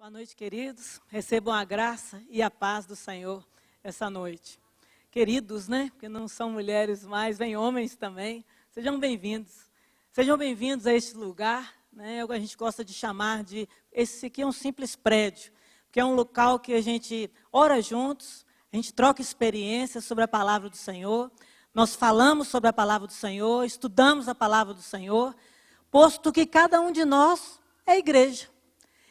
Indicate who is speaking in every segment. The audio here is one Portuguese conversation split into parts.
Speaker 1: Boa noite, queridos. Recebam a graça e a paz do Senhor essa noite. Queridos, né? Porque não são mulheres mais, vem homens também. Sejam bem-vindos. Sejam bem-vindos a este lugar, né? A gente gosta de chamar de... Esse aqui é um simples prédio, que é um local que a gente ora juntos, a gente troca experiências sobre a palavra do Senhor, nós falamos sobre a palavra do Senhor, estudamos a palavra do Senhor, posto que cada um de nós é igreja.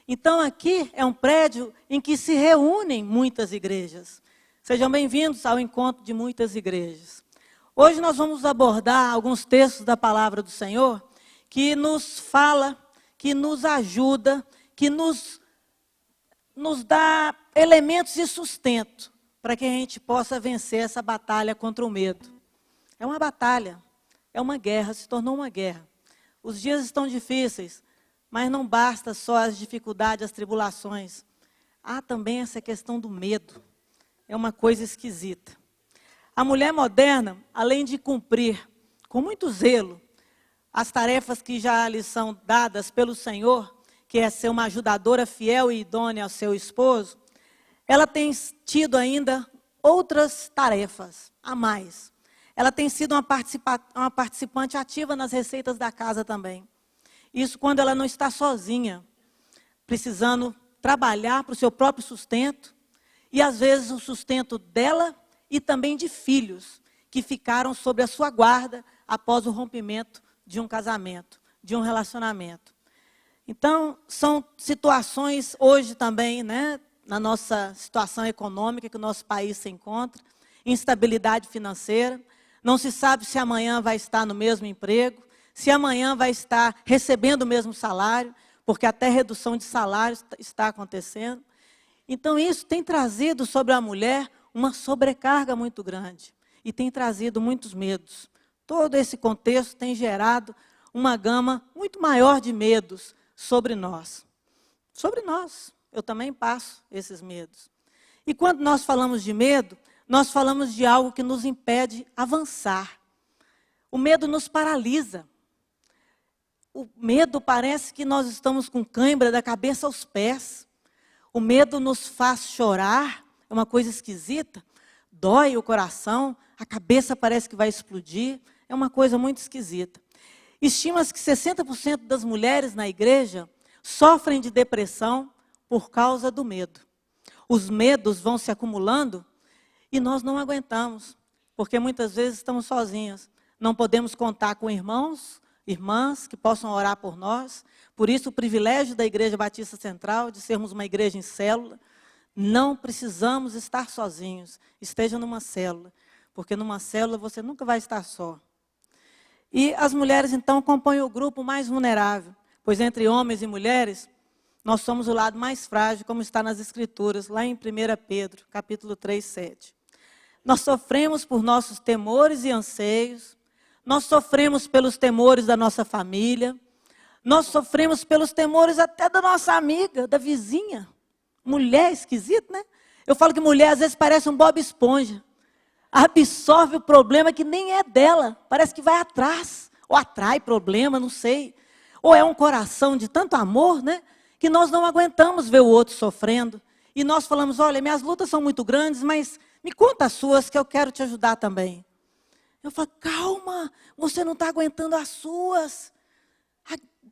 Speaker 1: Então, aqui é um prédio em que se reúnem muitas igrejas. Sejam bem-vindos ao encontro de muitas igrejas. Hoje nós vamos abordar alguns textos da palavra do Senhor que nos fala, que nos ajuda, que nos dá elementos de sustento para que a gente possa vencer essa batalha contra o medo. É uma batalha, é uma guerra, se tornou uma guerra. Os dias estão difíceis. Mas não basta só as dificuldades, as tribulações. Há também essa questão do medo. É uma coisa esquisita. A mulher moderna, além de cumprir com muito zelo as tarefas que já lhe são dadas pelo Senhor, que é ser uma ajudadora fiel e idônea ao seu esposo, ela tem tido ainda outras tarefas a mais. Ela tem sido uma participante ativa nas receitas da casa também. Isso quando ela não está sozinha, precisando trabalhar para o seu próprio sustento, e às vezes o sustento dela e também de filhos, que ficaram sob a sua guarda após o rompimento de um casamento, de um relacionamento. Então, são situações hoje também, né, na nossa situação econômica que o nosso país se encontra, instabilidade financeira, não se sabe se amanhã vai estar no mesmo emprego, se amanhã vai estar recebendo o mesmo salário, porque até redução de salário está acontecendo. Então, isso tem trazido sobre a mulher uma sobrecarga muito grande e tem trazido muitos medos. Todo esse contexto tem gerado uma gama muito maior de medos sobre nós. Sobre nós, eu também passo esses medos. E quando nós falamos de medo, nós falamos de algo que nos impede avançar. O medo nos paralisa. O medo parece que nós estamos com cãibra da cabeça aos pés. O medo nos faz chorar, é uma coisa esquisita. Dói o coração, a cabeça parece que vai explodir. É uma coisa muito esquisita. Estima-se que 60% das mulheres na igreja sofrem de depressão por causa do medo. Os medos vão se acumulando e nós não aguentamos, porque muitas vezes estamos sozinhas. Não podemos contar com irmãs que possam orar por nós. Por isso, o privilégio da Igreja Batista Central, de sermos uma igreja em célula, não precisamos estar sozinhos. Esteja numa célula, porque numa célula você nunca vai estar só. E as mulheres, então, compõem o grupo mais vulnerável, pois entre homens e mulheres, nós somos o lado mais frágil, como está nas Escrituras, lá em 1 Pedro, capítulo 3, 7. Nós sofremos por nossos temores e anseios, nós sofremos pelos temores da nossa família, nós sofremos pelos temores até da nossa amiga, da vizinha. Mulher esquisita, né? Eu falo que mulher às vezes parece um Bob Esponja. Absorve o problema que nem é dela, parece que vai atrás, ou atrai problema, não sei. Ou é um coração de tanto amor, né? Que nós não aguentamos ver o outro sofrendo. E nós falamos, olha, minhas lutas são muito grandes, mas me conta as suas que eu quero te ajudar também. Eu falo, calma, você não está aguentando as suas.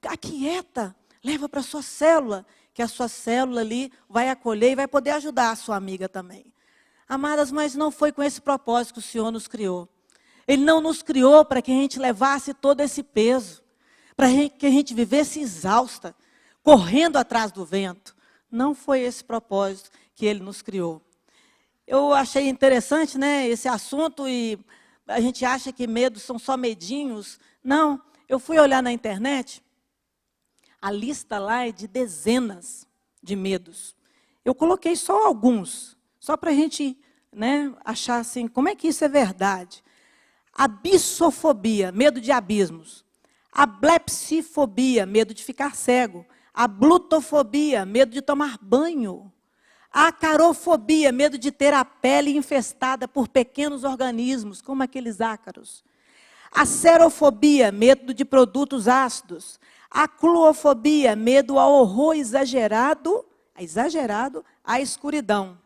Speaker 1: Aquieta, leva para a sua célula, que a sua célula ali vai acolher e vai poder ajudar a sua amiga também. Amadas, mas não foi com esse propósito que o Senhor nos criou. Ele não nos criou para que a gente levasse todo esse peso, para que a gente vivesse exausta, correndo atrás do vento. Não foi esse propósito que Ele nos criou. Eu achei interessante, né, esse assunto e... A gente acha que medos são só medinhos. Não, eu fui olhar na internet, a lista lá é de dezenas de medos. Eu coloquei só alguns, só para a gente, né, achar assim, como é que isso é verdade. Abissofobia, medo de abismos. A blepsifobia, medo de ficar cego. A blutofobia, medo de tomar banho. A acarofobia, medo de ter a pele infestada por pequenos organismos, como aqueles ácaros. A serofobia, medo de produtos ácidos. A cluofobia, medo ao horror exagerado exagerado, a escuridão.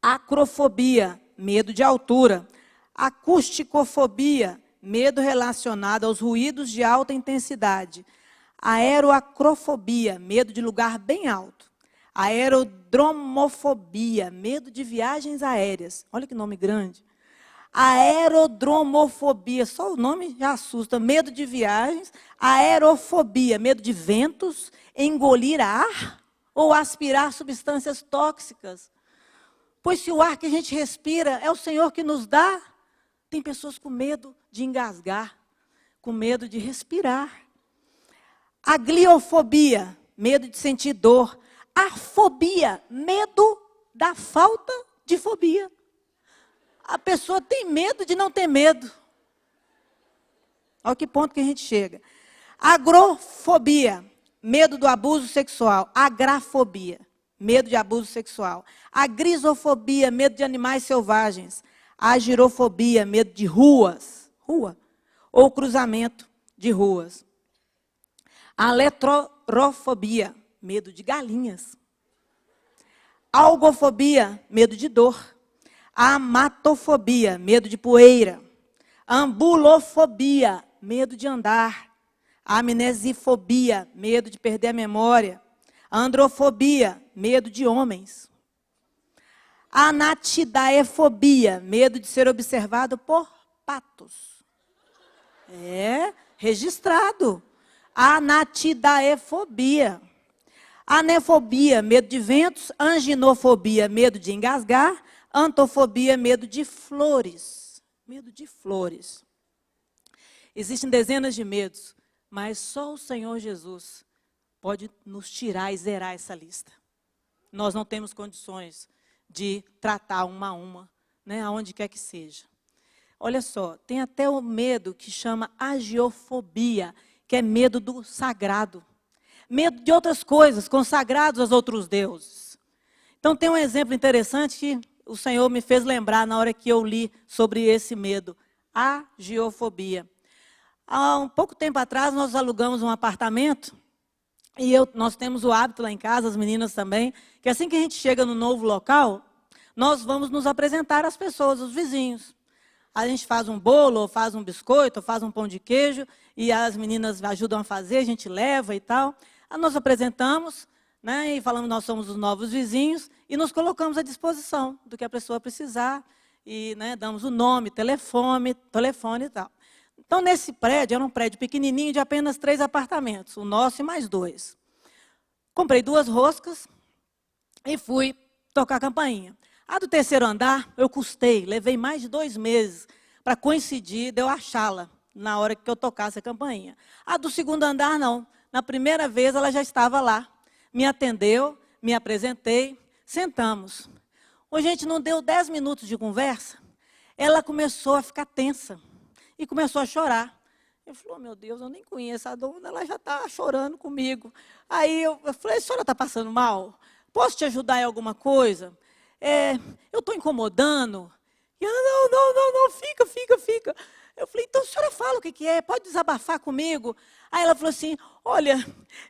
Speaker 1: Acrofobia, medo de altura. Acusticofobia, medo relacionado aos ruídos de alta intensidade. Aeroacrofobia, medo de lugar bem alto. Aerodromofobia, medo de viagens aéreas. Olha que nome grande. Aerodromofobia, só o nome já assusta. Medo de viagens. Aerofobia, medo de ventos, engolir ar ou aspirar substâncias tóxicas. Pois se o ar que a gente respira é o Senhor que nos dá, tem pessoas com medo de engasgar, com medo de respirar. Agliofobia, medo de sentir dor. Afobia, medo da falta de fobia. A pessoa tem medo de não ter medo. Olha que ponto que a gente chega. Agrofobia, medo do abuso sexual. Agrafobia, medo de abuso sexual. Agrisofobia, medo de animais selvagens. Agirofobia, medo de rua, ou cruzamento de ruas. Aletrorofobia, medo de galinhas. Algofobia, medo de dor. Amatofobia, medo de poeira. Ambulofobia, medo de andar. Amnesifobia, medo de perder a memória. Androfobia, medo de homens. Anatidaefobia, medo de ser observado por patos. Registrado. Anatidaefobia. Anefobia, medo de ventos. Anginofobia, medo de engasgar. Antofobia, medo de flores. Medo de flores. Existem dezenas de medos, mas só o Senhor Jesus pode nos tirar e zerar essa lista. Nós não temos condições de tratar uma a uma, né, aonde quer que seja. Olha só, tem até o medo que chama agiofobia, que é medo do sagrado. Medo de outras coisas, consagrados aos outros deuses. Então tem um exemplo interessante que o Senhor me fez lembrar na hora que eu li sobre esse medo. Agiofobia. Há um pouco tempo atrás, nós alugamos um apartamento, e nós temos o hábito lá em casa, as meninas também, que assim que a gente chega no novo local, nós vamos nos apresentar às pessoas, os vizinhos. A gente faz um bolo, ou faz um biscoito, ou faz um pão de queijo, e as meninas ajudam a fazer, a gente leva e tal. Aí nós apresentamos, né, e falamos que nós somos os novos vizinhos, e nos colocamos à disposição do que a pessoa precisar, e, né, damos o nome, telefone e tal. Então, nesse prédio, era um prédio pequenininho de apenas 3 apartamentos, o nosso e mais 2. Comprei 2 roscas e fui tocar a campainha. A do 3º andar, eu levei mais de 2 meses para coincidir de eu achá-la na hora que eu tocasse a campainha. A do 2º andar, não. Na primeira vez, ela já estava lá. Me atendeu, me apresentei, sentamos. A gente não deu 10 minutos de conversa, ela começou a ficar tensa e começou a chorar. Eu falei, oh, meu Deus, eu nem conheço a dona, ela já está chorando comigo. Aí eu falei, a senhora está passando mal? Posso te ajudar em alguma coisa? Eu estou incomodando? E ela, não, fica. Eu falei, então a senhora fala o que é, pode desabafar comigo? Aí ela falou assim, olha,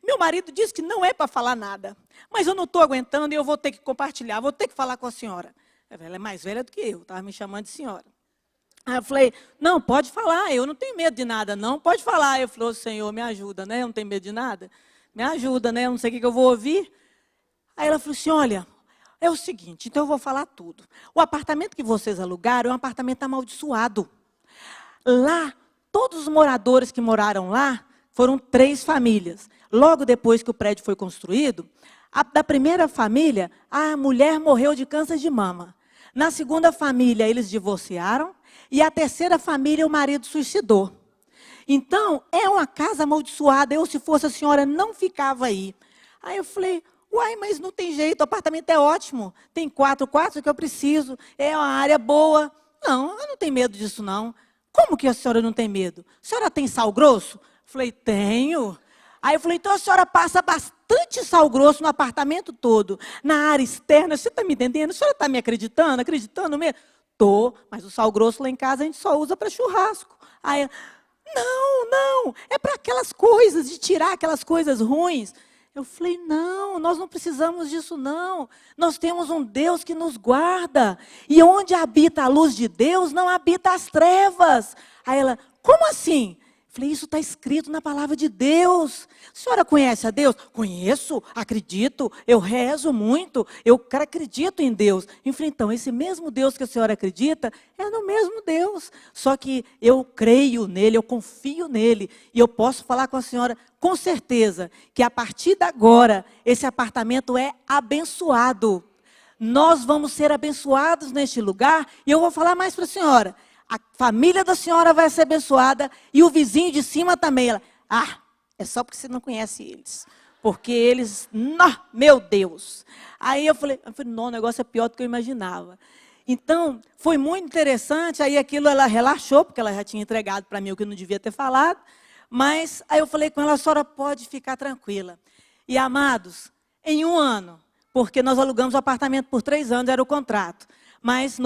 Speaker 1: meu marido disse que não é para falar nada, mas eu não estou aguentando e eu vou ter que compartilhar, vou ter que falar com a senhora. Ela é mais velha do que eu, estava me chamando de senhora. Aí eu falei, não, pode falar, eu não tenho medo de nada, não, pode falar. Eu falei, Senhor, me ajuda, né, eu não tenho medo de nada, me ajuda, né, eu não sei o que eu vou ouvir. Aí ela falou assim, olha, é o seguinte, então eu vou falar tudo. O apartamento que vocês alugaram é um apartamento amaldiçoado. Lá, todos os moradores que moraram lá foram 3 famílias. Logo depois que o prédio foi construído, da primeira família, a mulher morreu de câncer de mama. Na segunda família, eles divorciaram. E a terceira família, o marido suicidou. Então, é uma casa amaldiçoada. Eu, se fosse a senhora, não ficava aí. Aí eu falei, uai, mas não tem jeito, o apartamento é ótimo. Tem 4 quartos que eu preciso, é uma área boa. Não, eu não tenho medo disso, não. Como que a senhora não tem medo? A senhora tem sal grosso? Falei, tenho. Aí eu falei, então a senhora passa bastante sal grosso no apartamento todo. Na área externa, você está me entendendo? A senhora está me acreditando? Acreditando mesmo? Tô, mas o sal grosso lá em casa a gente só usa para churrasco. Aí, não, é para aquelas coisas, de tirar aquelas coisas ruins. Eu falei, não, nós não precisamos disso não. Nós temos um Deus que nos guarda. E onde habita a luz de Deus, não habita as trevas. Aí ela, como assim? Eu falei, isso está escrito na palavra de Deus. A senhora conhece a Deus? Conheço, acredito, eu rezo muito, eu acredito em Deus. Eu falei, então, esse mesmo Deus que a senhora acredita, é no mesmo Deus. Só que eu creio nele, eu confio nele. E eu posso falar com a senhora, com certeza, que a partir de agora, esse apartamento é abençoado. Nós vamos ser abençoados neste lugar. E eu vou falar mais para a senhora. A família da senhora vai ser abençoada e o vizinho de cima também. Ela, é só porque você não conhece eles. Porque eles, não, meu Deus. Aí eu falei, não, o negócio é pior do que eu imaginava. Então, foi muito interessante. Aí aquilo ela relaxou, porque ela já tinha entregado para mim o que eu não devia ter falado. Mas aí eu falei com ela, a senhora pode ficar tranquila. E amados, em 1 ano, porque nós alugamos o apartamento por 3 anos, era o contrato. Mas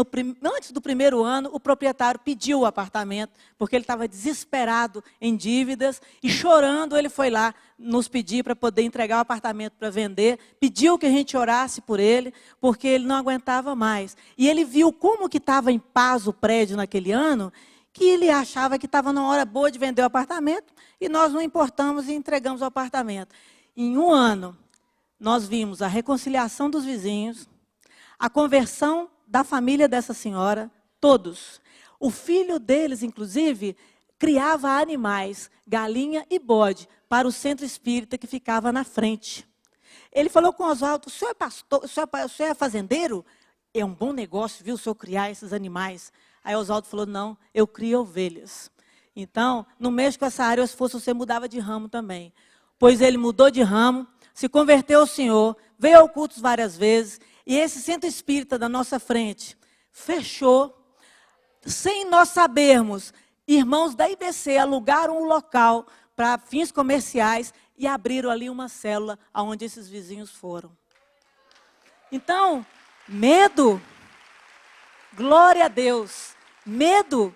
Speaker 1: antes do 1º ano, o proprietário pediu o apartamento, porque ele estava desesperado em dívidas, e chorando ele foi lá nos pedir para poder entregar o apartamento para vender, pediu que a gente orasse por ele, porque ele não aguentava mais. E ele viu como que estava em paz o prédio naquele ano, que ele achava que estava na hora boa de vender o apartamento, e nós não importamos e entregamos o apartamento. Em 1 ano, nós vimos a reconciliação dos vizinhos, a conversão da família dessa senhora, todos. O filho deles, inclusive, criava animais, galinha e bode, para o centro espírita que ficava na frente. Ele falou com o Oswaldo, o senhor é pastor, o senhor é fazendeiro? É um bom negócio, viu, o senhor criar esses animais. Aí Oswaldo falou, não, eu crio ovelhas. Então, não mexo com essa área, se fosse você mudava de ramo também. Pois ele mudou de ramo, se converteu ao Senhor, veio ao culto várias vezes, e esse centro espírita da nossa frente fechou, sem nós sabermos. Irmãos da IBC alugaram um local para fins comerciais e abriram ali uma célula onde esses vizinhos foram. Então, medo, glória a Deus, medo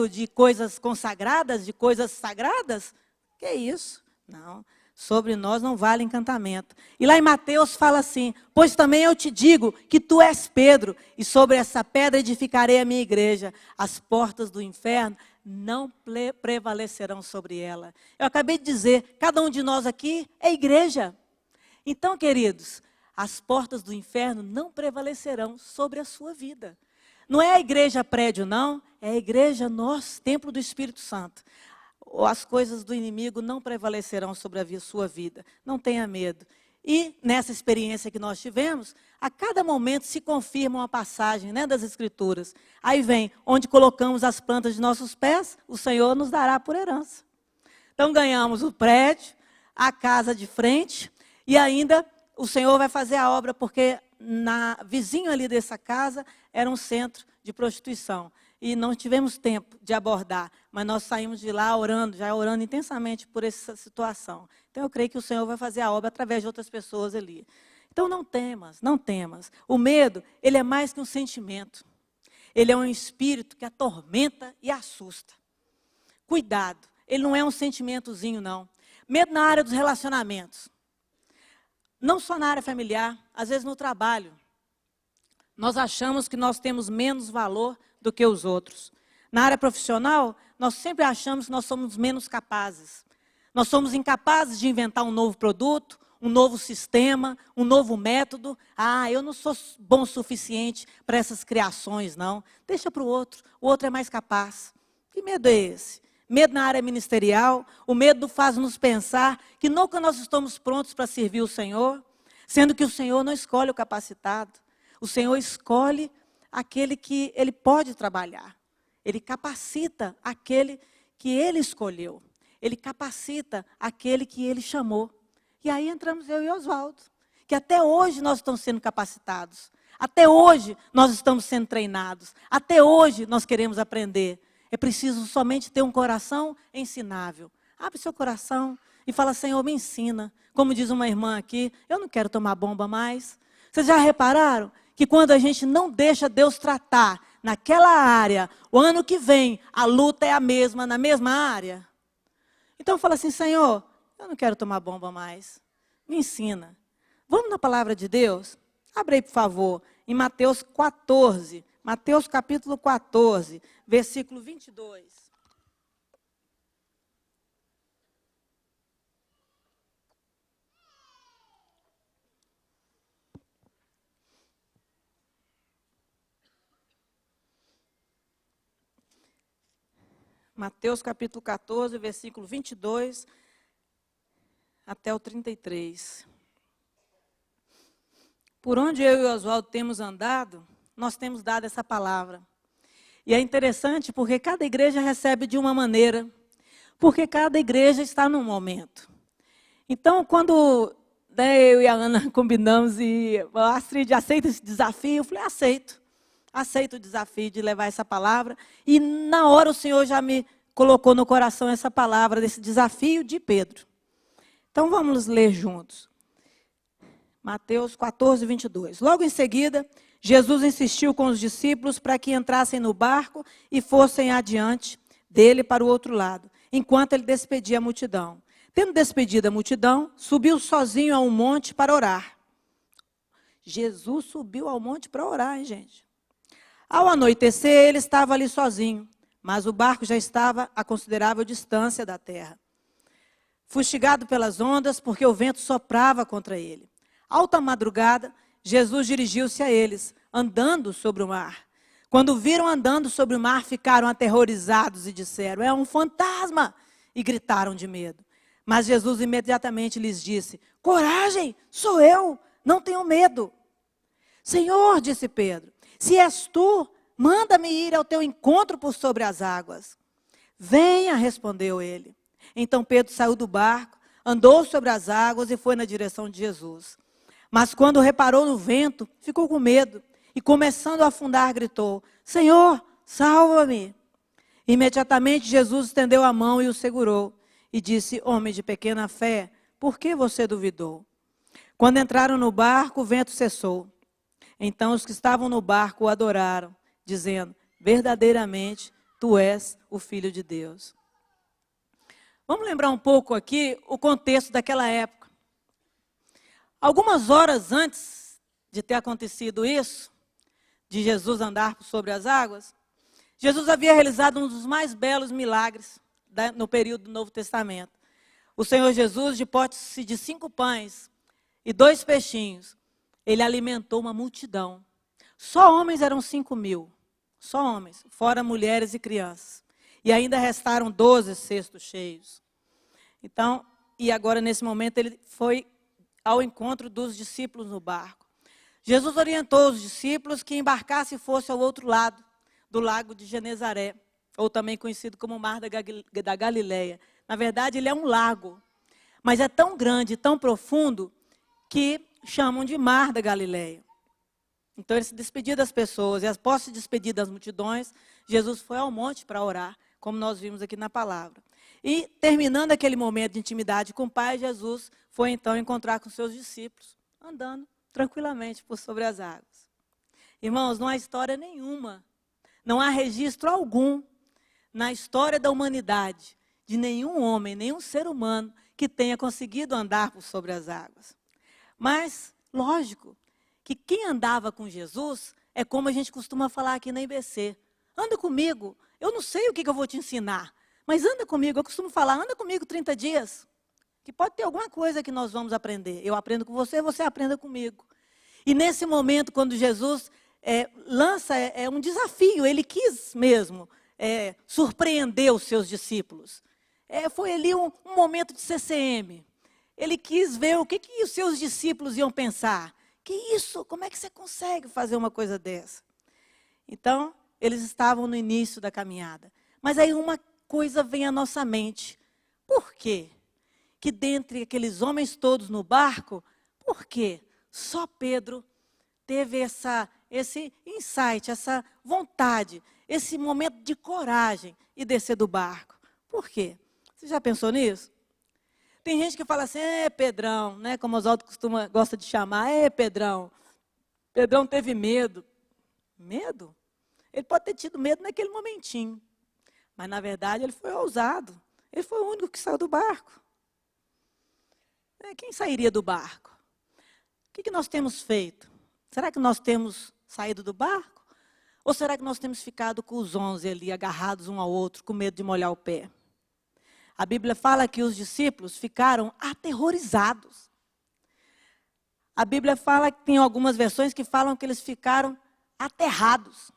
Speaker 1: de coisas consagradas, de coisas sagradas, que é isso? Não. Sobre nós não vale encantamento. E lá em Mateus fala assim, pois também eu te digo que tu és Pedro, e sobre essa pedra edificarei a minha igreja. As portas do inferno não prevalecerão sobre ela. Eu acabei de dizer, cada um de nós aqui é igreja. Então, queridos, as portas do inferno não prevalecerão sobre a sua vida. Não é a igreja prédio, não, é a igreja nosso, templo do Espírito Santo. As coisas do inimigo não prevalecerão sobre a sua vida. Não tenha medo. E nessa experiência que nós tivemos, a cada momento se confirma uma passagem, né, das Escrituras. Aí vem, onde colocamos as plantas de nossos pés, o Senhor nos dará por herança. Então ganhamos o prédio, a casa de frente, e ainda o Senhor vai fazer a obra, porque vizinho ali dessa casa era um centro de prostituição. E não tivemos tempo de abordar, mas nós saímos de lá já orando intensamente por essa situação. Então eu creio que o Senhor vai fazer a obra através de outras pessoas ali. Então não temas, não temas. O medo, ele é mais que um sentimento. Ele é um espírito que atormenta e assusta. Cuidado, ele não é um sentimentozinho, não. Medo na área dos relacionamentos. Não só na área familiar, às vezes no trabalho. Nós achamos que nós temos menos valor do que os outros. Na área profissional, nós sempre achamos que nós somos menos capazes. Nós somos incapazes de inventar um novo produto, um novo sistema, um novo método. Eu não sou bom o suficiente para essas criações, não. Deixa para o outro é mais capaz. Que medo é esse? Medo na área ministerial, o medo faz nos pensar que nunca nós estamos prontos para servir o Senhor, sendo que o Senhor não escolhe o capacitado. O Senhor escolhe aquele que Ele pode trabalhar. Ele capacita aquele que Ele escolheu. Ele capacita aquele que Ele chamou. E aí entramos eu e Oswaldo, que até hoje nós estamos sendo capacitados. Até hoje nós estamos sendo treinados. Até hoje nós queremos aprender. É preciso somente ter um coração ensinável. Abre seu coração e fala, Senhor, me ensina. Como diz uma irmã aqui, eu não quero tomar bomba mais. Vocês já repararam que quando a gente não deixa Deus tratar naquela área, o ano que vem a luta é a mesma, na mesma área? Então fala assim, Senhor, eu não quero tomar bomba mais. me ensina. Vamos na palavra de Deus? Abre aí, por favor, em Mateus 14. Mateus capítulo 14, versículo 22. Mateus capítulo 14, versículo 22 até o 33. Por onde eu e o Oswaldo temos andado, nós temos dado essa palavra. E é interessante porque cada igreja recebe de uma maneira, porque cada igreja está num momento. Então, quando eu e a Ana combinamos e a Astrid aceita esse desafio, eu falei, aceito o desafio de levar essa palavra. E na hora o Senhor já me colocou no coração essa palavra, desse desafio de Pedro. Então vamos ler juntos. Mateus 14, 22. Logo em seguida, Jesus insistiu com os discípulos para que entrassem no barco e fossem adiante dele para o outro lado, enquanto ele despedia a multidão. Tendo despedido a multidão, subiu sozinho a um monte para orar. Jesus subiu ao monte para orar, hein, gente? Ao anoitecer, ele estava ali sozinho, mas o barco já estava a considerável distância da terra, fustigado pelas ondas, porque o vento soprava contra ele. Alta madrugada, Jesus dirigiu-se a eles, andando sobre o mar. Quando o viram andando sobre o mar, ficaram aterrorizados e disseram, é um fantasma! E gritaram de medo. Mas Jesus imediatamente lhes disse, coragem, sou eu, não tenham medo. Senhor, disse Pedro, se és tu, manda-me ir ao teu encontro por sobre as águas. Venha, respondeu ele. Então Pedro saiu do barco, andou sobre as águas e foi na direção de Jesus. Mas quando reparou no vento, ficou com medo e, começando a afundar, gritou, Senhor, salva-me. Imediatamente Jesus estendeu a mão e o segurou e disse, homem de pequena fé, por que você duvidou? Quando entraram no barco, o vento cessou. Então os que estavam no barco o adoraram, dizendo, verdadeiramente, tu és o Filho de Deus. Vamos lembrar um pouco aqui o contexto daquela época. Algumas horas antes de ter acontecido isso, de Jesus andar sobre as águas, Jesus havia realizado um dos mais belos milagres no período do Novo Testamento. O Senhor Jesus, de posse de 5 pães e 2 peixinhos, ele alimentou uma multidão. Só homens eram 5.000, só homens, fora mulheres e crianças. E ainda restaram 12 cestos cheios. Então, e agora nesse momento ele foi ao encontro dos discípulos no barco. Jesus orientou os discípulos que embarcassem e fossem ao outro lado do lago de Genezaré, ou também conhecido como Mar da Galileia. Na verdade, ele é um lago, mas é tão grande, tão profundo, que chamam de Mar da Galileia. Então, ele se despediu das pessoas, e após se despedir das multidões, Jesus foi ao monte para orar, como nós vimos aqui na palavra. E, terminando aquele momento de intimidade com o Pai, Jesus foi então encontrar com seus discípulos, andando tranquilamente por sobre as águas. Irmãos, não há história nenhuma, não há registro algum na história da humanidade de nenhum homem, nenhum ser humano que tenha conseguido andar por sobre as águas. Mas, lógico, que quem andava com Jesus é como a gente costuma falar aqui na IBC. Anda comigo, eu não sei o que eu vou te ensinar, mas anda comigo, eu costumo falar, anda comigo 30 dias. Que pode ter alguma coisa que nós vamos aprender. Eu aprendo com você, você aprenda comigo. E nesse momento, quando Jesus lança um desafio, ele quis mesmo surpreender os seus discípulos. Foi ali um momento de CCM. Ele quis ver o que os seus discípulos iam pensar. Que isso? Como é que você consegue fazer uma coisa dessa? Então, eles estavam no início da caminhada. Mas aí uma coisa vem à nossa mente. Por quê? Que dentre aqueles homens todos no barco, por quê? Só Pedro teve esse insight, essa vontade, esse momento de coragem e descer do barco. Por quê? Você já pensou nisso? Tem gente que fala assim, Pedrão, né? Como Oswaldo gosta de chamar, Pedrão. Pedrão teve medo. Medo? Ele pode ter tido medo naquele momentinho. Mas, na verdade, ele foi ousado. Ele foi o único que saiu do barco. Quem sairia do barco? O que nós temos feito? Será que nós temos saído do barco? Ou será que nós temos ficado com os 11 ali, agarrados um ao outro, com medo de molhar o pé? A Bíblia fala que os discípulos ficaram aterrorizados. A Bíblia fala que tem algumas versões que falam que eles ficaram aterrados.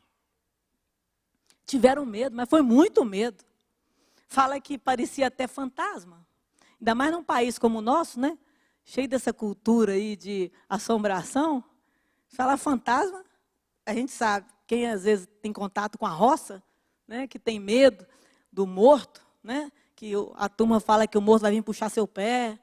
Speaker 1: Tiveram medo, mas foi muito medo. Fala que parecia até fantasma. Ainda mais num país como o nosso, né? Cheio dessa cultura aí de assombração. Falar fantasma, a gente sabe. Quem às vezes tem contato com a roça, né? Que tem medo do morto, né? Que a turma fala que o morto vai vir puxar seu pé.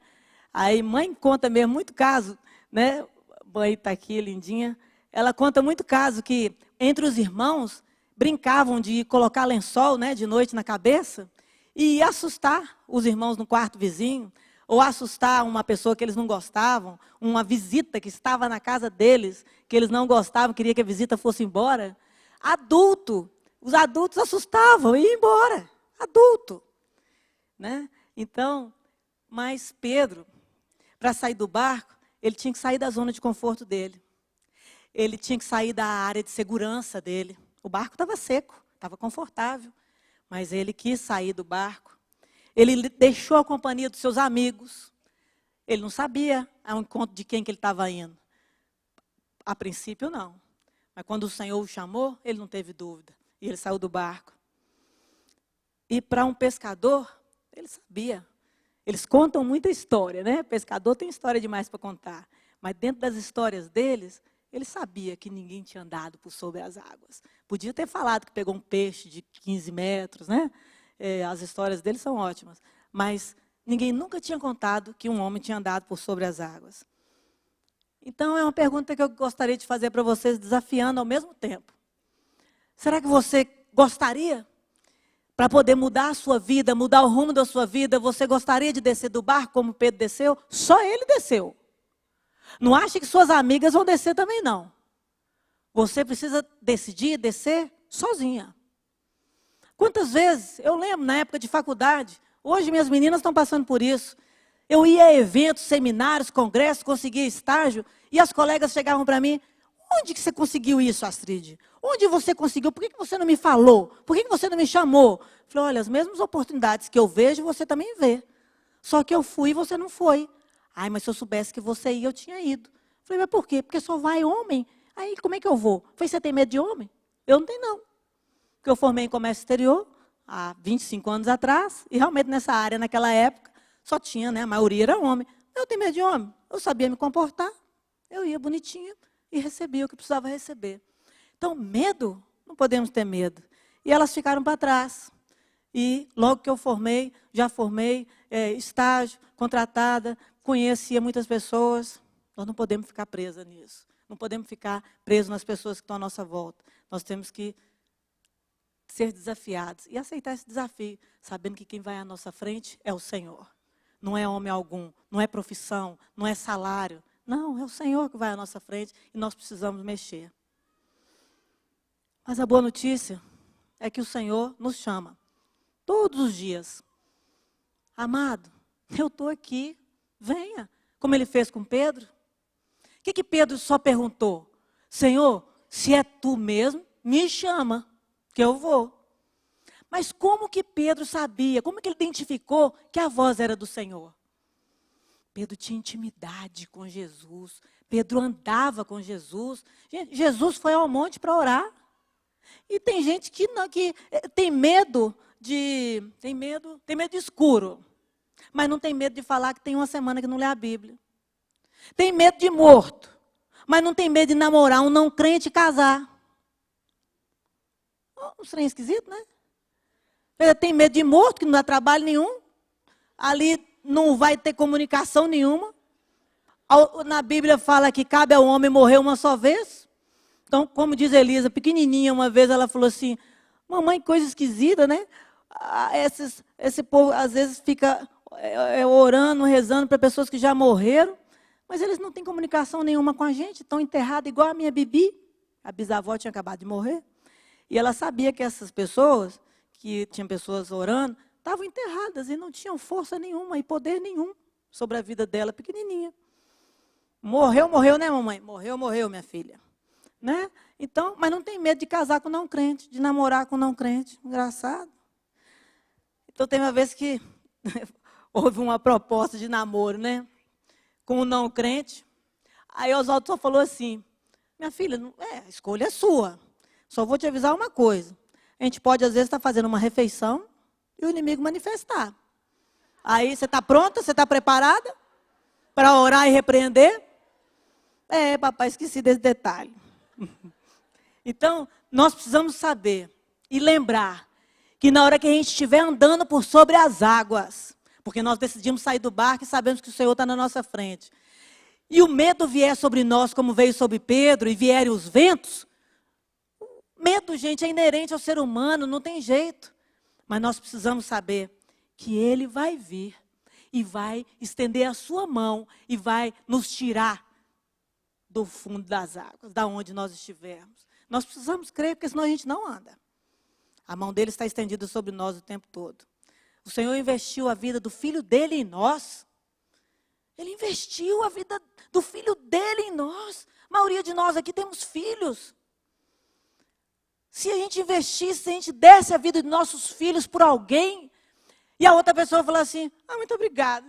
Speaker 1: Aí mãe conta mesmo muito caso, né? Mãe está aqui, lindinha. Ela conta muito caso que entre os irmãos brincavam de colocar lençol, né, de noite na cabeça e assustar os irmãos no quarto vizinho, ou assustar uma pessoa que eles não gostavam, uma visita que estava na casa deles, que eles não gostavam, queria que a visita fosse embora. Os adultos assustavam e iam embora, adulto. Né? Então, mas Pedro, para sair do barco, ele tinha que sair da zona de conforto dele. Ele tinha que sair da área de segurança dele. O barco estava seco, estava confortável, mas ele quis sair do barco. Ele deixou a companhia dos seus amigos. Ele não sabia ao encontro de quem que ele estava indo. A princípio, não. Mas quando o Senhor o chamou, ele não teve dúvida. E ele saiu do barco. E para um pescador, ele sabia. Eles contam muita história, né? Pescador tem história demais para contar. Mas dentro das histórias deles, ele sabia que ninguém tinha andado por sobre as águas. Podia ter falado que pegou um peixe de 15 metros, né? As histórias dele são ótimas. Mas ninguém nunca tinha contado que um homem tinha andado por sobre as águas. Então, é uma pergunta que eu gostaria de fazer para vocês, desafiando ao mesmo tempo. Será que você gostaria, para poder mudar a sua vida, mudar o rumo da sua vida, você gostaria de descer do barco como Pedro desceu? Só ele desceu. Não ache que suas amigas vão descer também, não. Você precisa decidir descer sozinha. Quantas vezes, eu lembro na época de faculdade, hoje minhas meninas estão passando por isso. Eu ia a eventos, seminários, congressos, conseguia estágio, e as colegas chegavam para mim, onde que você conseguiu isso, Astrid? Onde você conseguiu? Por que você não me falou? Por que você não me chamou? Eu falei, olha, as mesmas oportunidades que eu vejo, você também vê. Só que eu fui e você não foi. Ai, mas se eu soubesse que você ia, eu tinha ido. Eu falei, mas por quê? Porque só vai homem. Aí, como é que eu vou? Eu falei, você tem medo de homem? Eu não tenho, não. Porque eu formei em comércio exterior, há 25 anos atrás, e realmente nessa área, naquela época, só tinha, né? A maioria era homem. Eu tenho medo de homem. Eu sabia me comportar. Eu ia bonitinha e recebia o que precisava receber. Então, medo, não podemos ter medo. E elas ficaram para trás. E logo que eu formei, já formei, estágio, contratada, conhecia muitas pessoas. Nós não podemos ficar presas nisso. Não podemos ficar presos nas pessoas que estão à nossa volta. Nós temos que ser desafiados e aceitar esse desafio, sabendo que quem vai à nossa frente é o Senhor. Não é homem algum, não é profissão, não é salário. Não, é o Senhor que vai à nossa frente e nós precisamos mexer. Mas a boa notícia é que o Senhor nos chama todos os dias. Amado, eu estou aqui, venha. Como ele fez com Pedro. O que Pedro só perguntou? Senhor, se é tu mesmo, me chama, que eu vou. Mas como que Pedro sabia, como que ele identificou que a voz era do Senhor? Pedro tinha intimidade com Jesus. Pedro andava com Jesus. Gente, Jesus foi ao monte para orar. E tem gente que tem medo de escuro. Mas não tem medo de falar que tem uma semana que não lê a Bíblia. Tem medo de morto. Mas não tem medo de namorar um não crente e casar. Um trem esquisito, né? Tem medo de morto, que não dá trabalho nenhum. Ali não vai ter comunicação nenhuma. Na Bíblia fala que cabe ao homem morrer uma só vez. Então, como diz Elisa, pequenininha, uma vez ela falou assim, mamãe, coisa esquisita, né? Esse povo às vezes fica orando, rezando para pessoas que já morreram, mas eles não têm comunicação nenhuma com a gente, estão enterrados igual a minha Bibi. A bisavó tinha acabado de morrer. E ela sabia que essas pessoas, que tinham pessoas orando, estavam enterradas e não tinham força nenhuma e poder nenhum. sobre a vida dela, pequenininha. Morreu, né, mamãe? Morreu, minha filha. Né? Então, mas não tem medo de casar com não crente, de namorar com não crente. Engraçado. Então, tem uma vez que houve uma proposta de namoro, né? Com um não crente. Aí Oswaldo só falou assim, minha filha, a escolha é sua. Só vou te avisar uma coisa. A gente pode, às vezes, estar fazendo uma refeição e o inimigo manifestar. Aí, você está pronta? Você está preparada para orar e repreender? Papai, esqueci desse detalhe. Então, nós precisamos saber e lembrar que na hora que a gente estiver andando por sobre as águas, porque nós decidimos sair do barco e sabemos que o Senhor está na nossa frente, e o medo vier sobre nós como veio sobre Pedro e vierem os ventos, medo, gente, é inerente ao ser humano, não tem jeito. Mas nós precisamos saber que Ele vai vir e vai estender a sua mão e vai nos tirar do fundo das águas, da onde nós estivermos. Nós precisamos crer, porque senão a gente não anda. A mão dele está estendida sobre nós o tempo todo. O Senhor investiu a vida do Filho dele em nós. Ele investiu a vida do Filho dele em nós. A maioria de nós aqui temos filhos. Se a gente investisse, se a gente desse a vida de nossos filhos por alguém, e a outra pessoa falar assim, muito obrigada.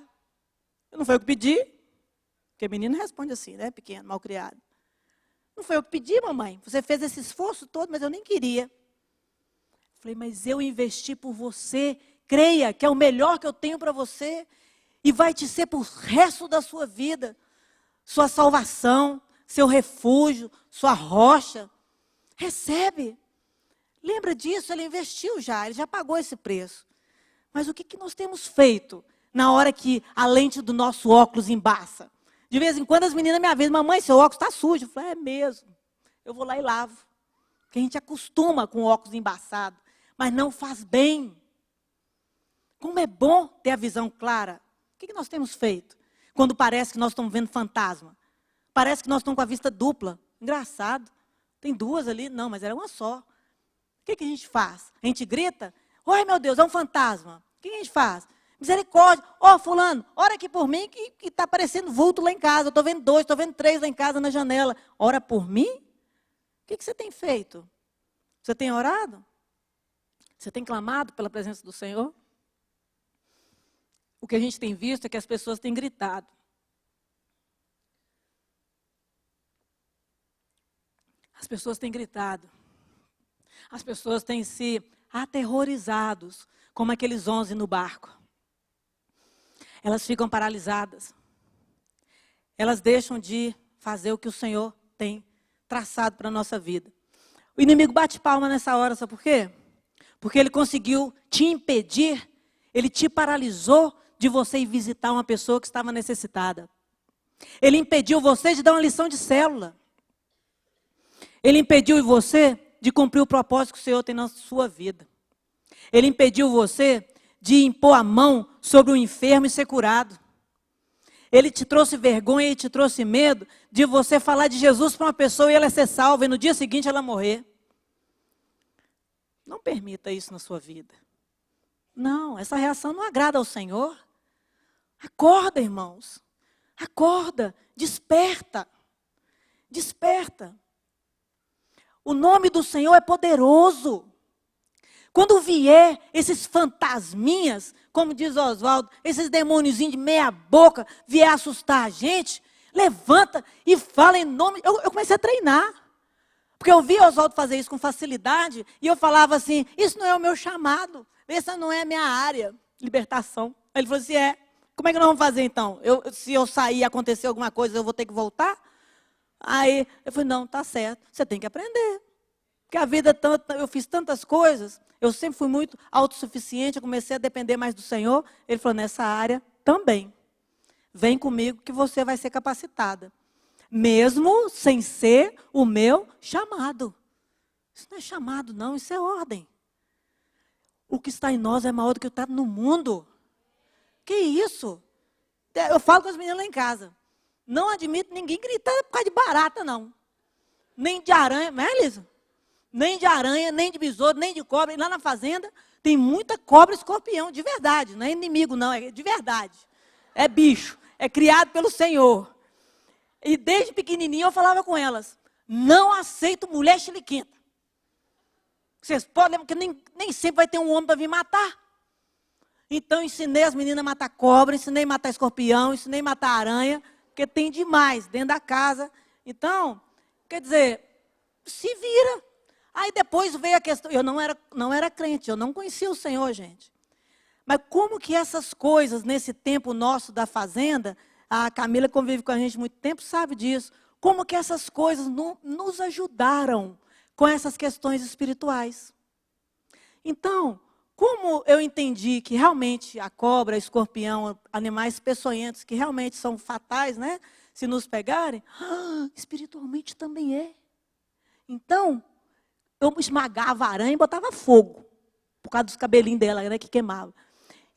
Speaker 1: Não foi eu que pedi. Porque menino responde assim, né, pequeno, mal criado. Não foi eu que pedi, mamãe. Você fez esse esforço todo, mas eu nem queria. Falei, mas eu investi por você. Creia que é o melhor que eu tenho para você. E vai te ser por resto da sua vida. Sua salvação, seu refúgio, sua rocha. Recebe. Lembra disso, ele investiu já, ele já pagou esse preço. Mas o que nós temos feito na hora que a lente do nosso óculos embaça? De vez em quando as meninas me avisam, mamãe, seu óculos está sujo. Eu falo, é mesmo. Eu vou lá e lavo. Porque a gente acostuma com o óculos embaçado. Mas não faz bem. Como é bom ter a visão clara. O que nós temos feito? Quando parece que nós estamos vendo fantasma. Parece que nós estamos com a vista dupla. Engraçado. Tem duas ali. Não, mas era uma só. O que a gente faz? A gente grita, ai meu Deus, é um fantasma. O que a gente faz? Misericórdia, fulano, ora aqui por mim que está aparecendo vulto lá em casa. Eu estou vendo 2, estou vendo 3 lá em casa na janela. Ora por mim? O que você tem feito? Você tem orado? Você tem clamado pela presença do Senhor? O que a gente tem visto é que as pessoas têm gritado. As pessoas têm gritado. As pessoas têm se aterrorizados, como aqueles 11 no barco. Elas ficam paralisadas. Elas deixam de fazer o que o Senhor tem traçado para a nossa vida. O inimigo bate palma nessa hora, sabe por quê? Porque ele conseguiu te impedir, ele te paralisou de você ir visitar uma pessoa que estava necessitada. Ele impediu você de dar uma lição de célula. Ele impediu você de cumprir o propósito que o Senhor tem na sua vida. Ele impediu você de impor a mão sobre o enfermo e ser curado. Ele te trouxe vergonha e te trouxe medo de você falar de Jesus para uma pessoa e ela ser salva e no dia seguinte ela morrer. Não permita isso na sua vida. Não, essa reação não agrada ao Senhor. Acorda, irmãos. Acorda, desperta. Desperta. O nome do Senhor é poderoso. Quando vier esses fantasminhas, como diz Oswaldo, esses demôniozinhos de meia boca, vier assustar a gente, levanta e fala em nome... Eu comecei a treinar. Porque eu vi Oswaldo fazer isso com facilidade, e eu falava assim, isso não é o meu chamado, essa não é a minha área, libertação. Aí ele falou assim, como é que nós vamos fazer então? Se eu sair e acontecer alguma coisa, eu vou ter que voltar? Aí eu falei, não, tá certo, você tem que aprender. Porque a vida, eu fiz tantas coisas, eu sempre fui muito autossuficiente, eu comecei a depender mais do Senhor. Ele falou, nessa área também. Vem comigo que você vai ser capacitada. Mesmo sem ser o meu chamado. Isso não é chamado não, isso é ordem. O que está em nós é maior do que o que está no mundo. Que isso? Eu falo com as meninas lá em casa. Não admito ninguém gritar por causa de barata, não. Nem de aranha, não é, Elisa? Nem de aranha, nem de besouro, nem de cobra. E lá na fazenda tem muita cobra e escorpião, de verdade. Não é inimigo, não, é de verdade. é bicho, é criado pelo Senhor. E desde pequenininho eu falava com elas, não aceito mulher chiliquenta. Vocês podem, porque nem sempre vai ter um homem para vir matar. Então ensinei as meninas a matar cobra, ensinei a matar escorpião, ensinei a matar aranha, porque tem demais dentro da casa. Então, quer dizer, se vira. Aí depois veio a questão, eu não era crente, eu não conhecia o Senhor, gente. Mas como que essas coisas, nesse tempo nosso da fazenda, a Camila convive com a gente há muito tempo, sabe disso, como que essas coisas nos ajudaram com essas questões espirituais. Então, como eu entendi que realmente a cobra, escorpião, animais peçonhentos, que realmente são fatais, né? Se nos pegarem, espiritualmente também é. Então, eu esmagava a aranha e botava fogo, por causa dos cabelinhos dela, né, que queimava.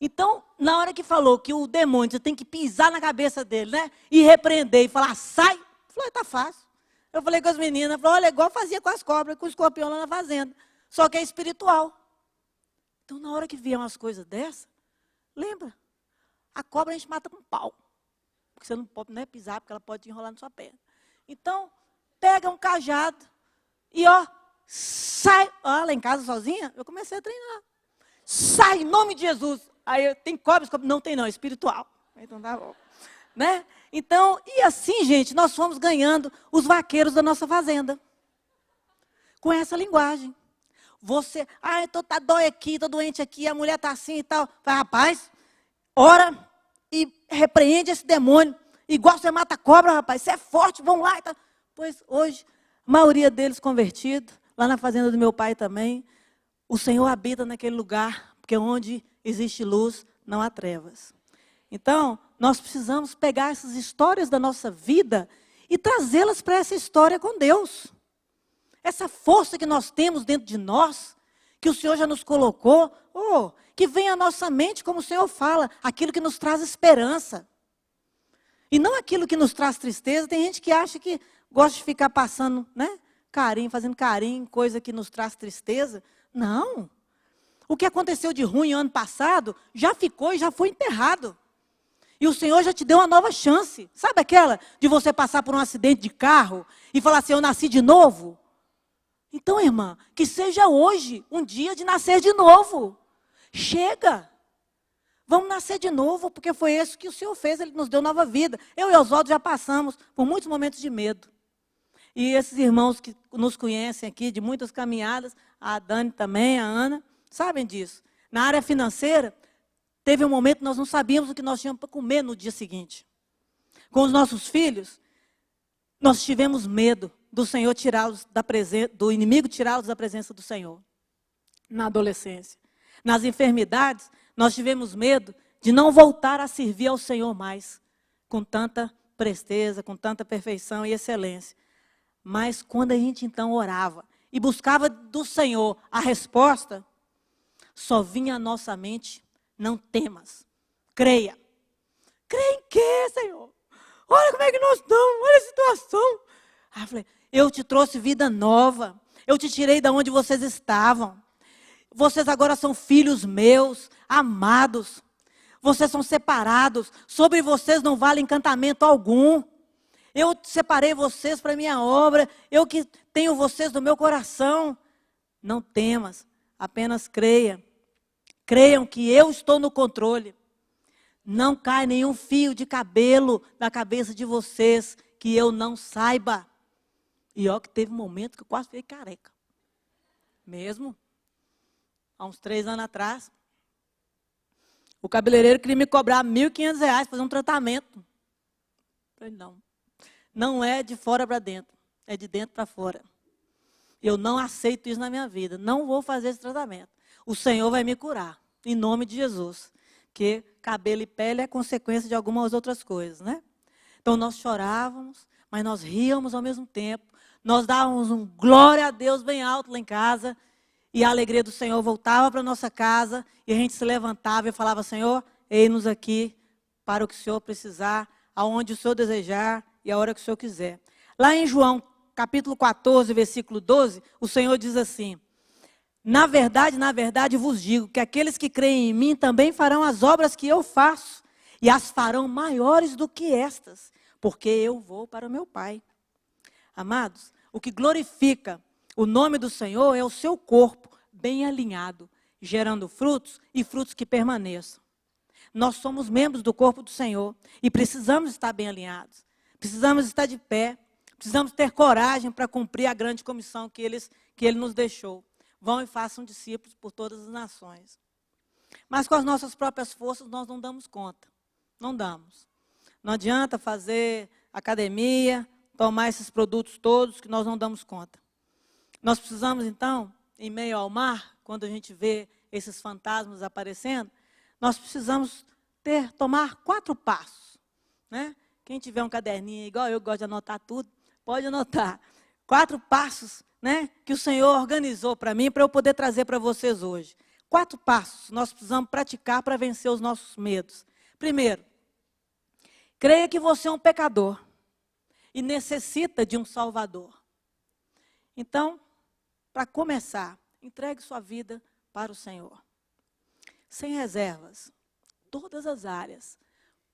Speaker 1: Então, na hora que falou que o demônio, você tem que pisar na cabeça dele, né? E repreender e falar, sai. Eu falei, tá fácil. Eu falei com as meninas, falei, olha, igual fazia com as cobras, com o escorpião lá na fazenda. Só que é espiritual. Então, na hora que vier umas coisas dessas, lembra? A cobra a gente mata com pau. Porque você não pode, né, pisar, porque ela pode te enrolar na sua perna. Então, pega um cajado e, ó, sai. Ó, lá em casa sozinha, eu comecei a treinar. Sai, em nome de Jesus. Aí, tem cobra, não tem não, é espiritual. Então, tá bom. Né? Então, e assim, gente, nós fomos ganhando os vaqueiros da nossa fazenda. Com essa linguagem. Você, tá dói aqui, tô doente aqui, a mulher tá assim e tal. Fala, rapaz, ora e repreende esse demônio. Igual você mata a cobra, rapaz, você é forte, vamos lá. E tal. Pois hoje, a maioria deles convertidos, lá na fazenda do meu pai também, o Senhor habita naquele lugar, porque onde existe luz, não há trevas. Então, nós precisamos pegar essas histórias da nossa vida e trazê-las para essa história com Deus. Essa força que nós temos dentro de nós, que o Senhor já nos colocou, que vem à nossa mente, como o Senhor fala, aquilo que nos traz esperança. E não aquilo que nos traz tristeza. Tem gente que acha que gosta de ficar passando, né, carinho, fazendo carinho, coisa que nos traz tristeza. Não. O que aconteceu de ruim ano passado, já ficou e já foi enterrado. E o Senhor já te deu uma nova chance. Sabe aquela de você passar por um acidente de carro e falar assim, eu nasci de novo? Então, irmã, que seja hoje um dia de nascer de novo. Chega. Vamos nascer de novo, porque foi isso que o Senhor fez, Ele nos deu nova vida. Eu e Oswaldo já passamos por muitos momentos de medo. E esses irmãos que nos conhecem aqui, de muitas caminhadas, a Dani também, a Ana, sabem disso. Na área financeira, teve um momento que nós não sabíamos o que nós tínhamos para comer no dia seguinte. Com os nossos filhos, nós tivemos medo do Senhor tirá-los da presença, do inimigo tirá-los da presença do Senhor. Na adolescência. Nas enfermidades, nós tivemos medo de não voltar a servir ao Senhor mais, com tanta presteza, com tanta perfeição e excelência. Mas quando a gente então orava e buscava do Senhor a resposta, só vinha à nossa mente, não temas, creia. Creia em quê, Senhor? Olha como é que nós estamos, olha a situação. Aí eu falei, eu te trouxe vida nova, eu te tirei de onde vocês estavam. Vocês agora são filhos meus, amados. Vocês são separados, sobre vocês não vale encantamento algum. Eu separei vocês para a minha obra, eu que tenho vocês no meu coração. Não temas, apenas creia. Creiam que eu estou no controle. Não cai nenhum fio de cabelo na cabeça de vocês que eu não saiba. E ó que teve um momento que eu quase fiquei careca. Mesmo. Há uns 3 anos atrás. O cabeleireiro queria me cobrar R$1.500 para fazer um tratamento. Eu falei, não. Não é de fora para dentro. É de dentro para fora. Eu não aceito isso na minha vida. Não vou fazer esse tratamento. O Senhor vai me curar. Em nome de Jesus. Porque cabelo e pele é consequência de algumas outras coisas, né? Então nós chorávamos, mas nós ríamos ao mesmo tempo. Nós dávamos um glória a Deus bem alto lá em casa. E a alegria do Senhor voltava para a nossa casa. E a gente se levantava e falava, Senhor, eis-nos aqui para o que o Senhor precisar, aonde o Senhor desejar e a hora que o Senhor quiser. Lá em João, capítulo 14, versículo 12, o Senhor diz assim, na verdade vos digo que aqueles que creem em mim também farão as obras que eu faço. e as farão maiores do que estas, porque eu vou para o meu Pai. Amados, o que glorifica o nome do Senhor é o seu corpo bem alinhado, gerando frutos e frutos que permaneçam. Nós somos membros do corpo do Senhor e precisamos estar bem alinhados. Precisamos estar de pé. Precisamos ter coragem para cumprir a grande comissão que Ele nos deixou. Vão e façam discípulos por todas as nações. Mas com as nossas próprias forças nós não damos conta. Não damos. Não adianta fazer academia, tomar esses produtos todos que nós não damos conta. Nós precisamos então, em meio ao mar, quando a gente vê esses fantasmas aparecendo, nós precisamos tomar 4 passos. Né? Quem tiver um caderninho igual eu, gosto de anotar tudo, pode anotar. 4 passos, né, que o Senhor organizou para mim, para eu poder trazer para vocês hoje. 4 passos nós precisamos praticar para vencer os nossos medos. Primeiro, creia que você é um pecador e necessita de um Salvador. Então, para começar, entregue sua vida para o Senhor. Sem reservas, todas as áreas.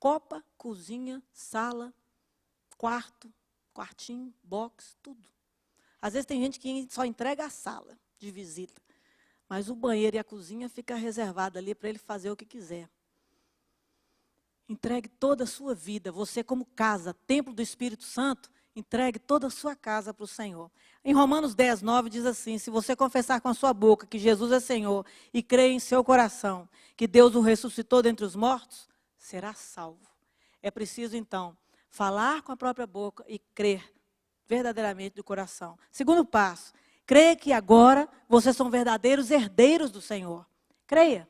Speaker 1: Copa, cozinha, sala, quarto, quartinho, box, tudo. Às vezes tem gente que só entrega a sala de visita, mas o banheiro e a cozinha fica reservado ali para ele fazer o que quiser. Entregue toda a sua vida, você como casa, templo do Espírito Santo, entregue toda a sua casa para o Senhor. Em Romanos 10, 9 diz assim, se você confessar com a sua boca que Jesus é Senhor e crer em seu coração que Deus o ressuscitou dentre os mortos, será salvo. É preciso então falar com a própria boca e crer verdadeiramente do coração. Segundo passo, creia que agora vocês são verdadeiros herdeiros do Senhor. Creia.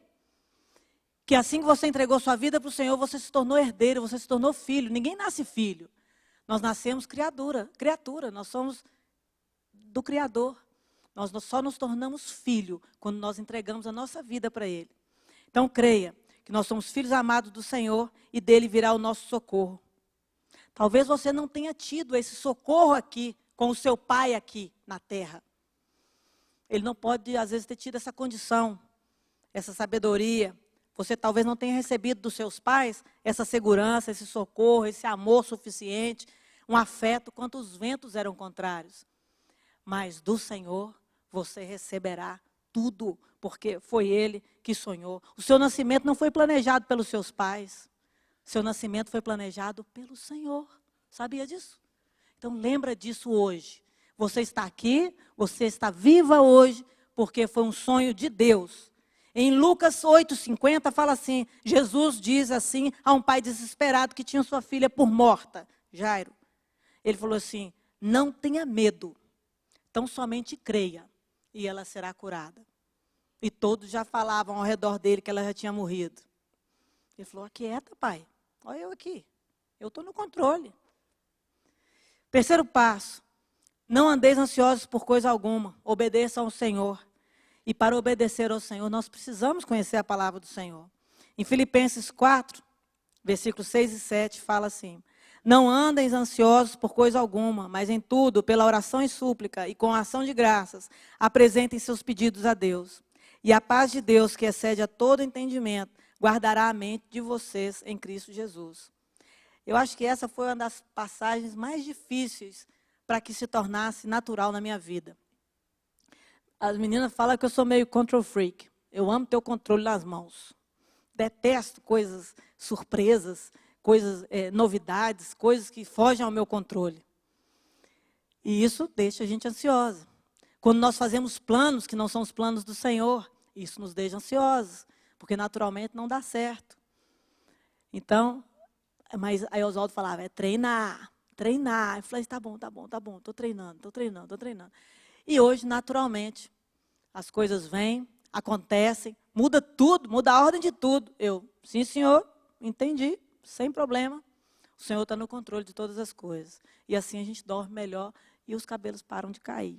Speaker 1: Que assim que você entregou sua vida para o Senhor, você se tornou herdeiro, você se tornou filho. Ninguém nasce filho. Nós nascemos criatura, nós somos do Criador. Nós só nos tornamos filho quando nós entregamos a nossa vida para Ele. Então creia que nós somos filhos amados do Senhor e dele virá o nosso socorro. Talvez você não tenha tido esse socorro aqui, com o seu pai aqui na terra. Ele não pode, às vezes, ter tido essa condição, essa sabedoria. Você talvez não tenha recebido dos seus pais essa segurança, esse socorro, esse amor suficiente, um afeto, quanto os ventos eram contrários. Mas do Senhor você receberá tudo, porque foi Ele que sonhou. O seu nascimento não foi planejado pelos seus pais. O seu nascimento foi planejado pelo Senhor. Sabia disso? Então lembra disso hoje. Você está aqui, você está viva hoje, porque foi um sonho de Deus. Em Lucas 8,50 fala assim, Jesus diz assim a um pai desesperado que tinha sua filha por morta, Jairo. Ele falou assim, não tenha medo, tão somente creia e ela será curada. E todos já falavam ao redor dele que ela já tinha morrido. Ele falou, aquieta, pai, olha eu aqui, eu estou no controle. Terceiro passo, não andeis ansiosos por coisa alguma, obedeçam ao Senhor. E para obedecer ao Senhor, nós precisamos conhecer a palavra do Senhor. Em Filipenses 4, versículos 6 e 7, fala assim, não andem ansiosos por coisa alguma, mas em tudo, pela oração e súplica, e com ação de graças, apresentem seus pedidos a Deus. E a paz de Deus, que excede a todo entendimento, guardará a mente de vocês em Cristo Jesus. Eu acho que essa foi uma das passagens mais difíceis para que se tornasse natural na minha vida. As meninas falam que eu sou meio control freak. Eu amo ter o controle nas mãos. Detesto coisas surpresas, coisas, novidades, coisas que fogem ao meu controle. E isso deixa a gente ansiosa. Quando nós fazemos planos que não são os planos do Senhor, isso nos deixa ansiosos, porque naturalmente não dá certo. Então, mas aí Oswaldo falava, é treinar. Eu falei, tá bom, estou treinando. E hoje, naturalmente, as coisas vêm, acontecem, muda tudo, muda a ordem de tudo. Eu, sim senhor, entendi, sem problema. O Senhor está no controle de todas as coisas. E assim a gente dorme melhor e os cabelos param de cair.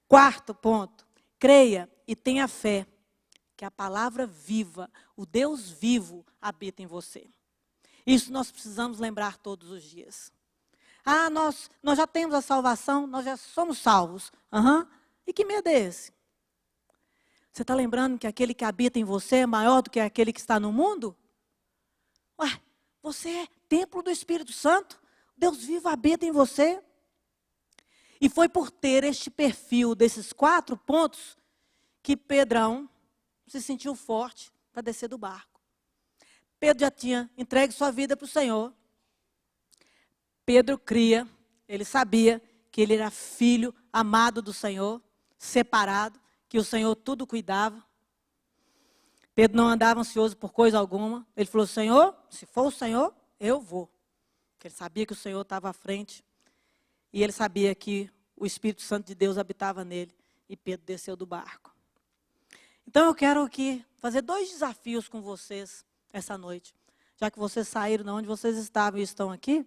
Speaker 1: Quarto ponto, creia e tenha fé que a palavra viva, o Deus vivo, habita em você. Isso nós precisamos lembrar todos os dias. Ah, nós já temos a salvação, nós já somos salvos. E que medo é esse? Você está lembrando que aquele que habita em você é maior do que aquele que está no mundo? Ué, você é templo do Espírito Santo? Deus vivo habita em você. E foi por ter este perfil desses 4 pontos que Pedrão se sentiu forte para descer do barco. Pedro já tinha entregue sua vida para o Senhor. Pedro cria, ele sabia que ele era filho amado do Senhor, separado, que o Senhor tudo cuidava. Pedro não andava ansioso por coisa alguma. Ele falou: Senhor, se for o Senhor, eu vou. Porque ele sabia que o Senhor estava à frente. E ele sabia que o Espírito Santo de Deus habitava nele. E Pedro desceu do barco. Então eu quero aqui fazer 2 desafios com vocês essa noite. Já que vocês saíram de onde vocês estavam e estão aqui,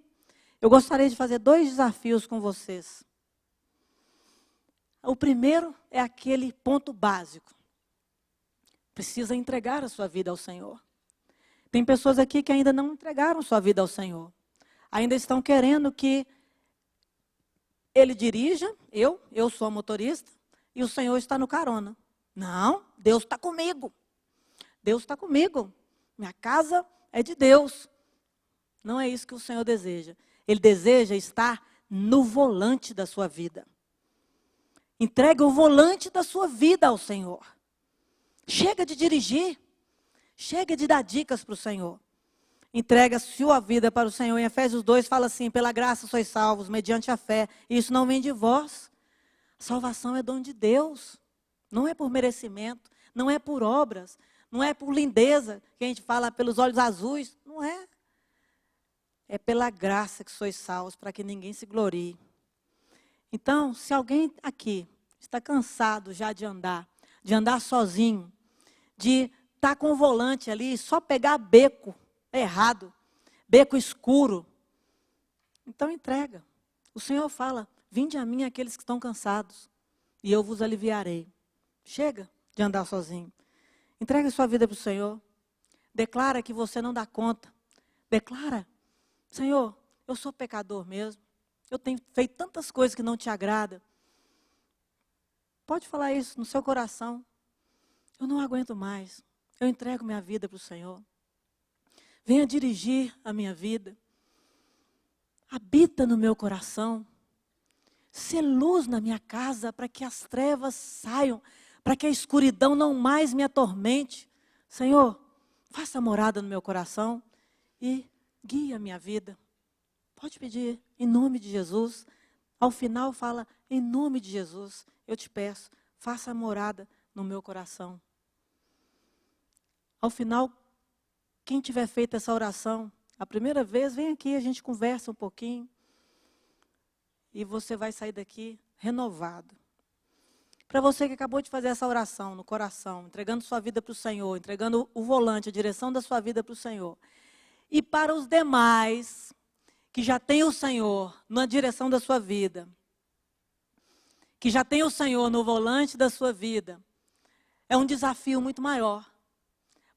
Speaker 1: eu gostaria de fazer 2 desafios com vocês. O primeiro é aquele ponto básico. Precisa entregar a sua vida ao Senhor. Tem pessoas aqui que ainda não entregaram sua vida ao Senhor. Ainda estão querendo que Ele dirija, eu sou a motorista, e o Senhor está no carona. Não, Deus está comigo. Deus está comigo. Minha casa é de Deus. Não é isso que o Senhor deseja. Ele deseja estar no volante da sua vida. Entregue o volante da sua vida ao Senhor. Chega de dirigir. Chega de dar dicas para o Senhor. Entrega a sua vida para o Senhor. Em Efésios 2 fala assim: pela graça sois salvos, mediante a fé. E isso não vem de vós. A salvação é dom de Deus. Não é por merecimento. Não é por obras. Não é por lindeza, que a gente fala pelos olhos azuis. Não é. É pela graça que sois salvos, para que ninguém se glorie. Então, se alguém aqui está cansado já de andar sozinho, de estar com o volante ali, só pegar beco errado, beco escuro, então entrega. O Senhor fala: vinde a mim aqueles que estão cansados, e eu vos aliviarei. Chega de andar sozinho. Entrega sua vida para o Senhor. Declara que você não dá conta. Declara: Senhor, eu sou pecador mesmo. Eu tenho feito tantas coisas que não te agradam. Pode falar isso no seu coração. Eu não aguento mais. Eu entrego minha vida para o Senhor. Venha dirigir a minha vida. Habita no meu coração. Sê luz na minha casa para que as trevas saiam, para que a escuridão não mais me atormente. Senhor, faça morada no meu coração e guie a minha vida. Pode pedir, em nome de Jesus. Ao final fala: em nome de Jesus, eu te peço, faça morada no meu coração. Ao final, quem tiver feito essa oração a primeira vez, vem aqui, a gente conversa um pouquinho. E você vai sair daqui renovado. Para você que acabou de fazer essa oração no coração, entregando sua vida para o Senhor, entregando o volante, a direção da sua vida para o Senhor. E para os demais que já têm o Senhor na direção da sua vida, que já tem o Senhor no volante da sua vida, é um desafio muito maior.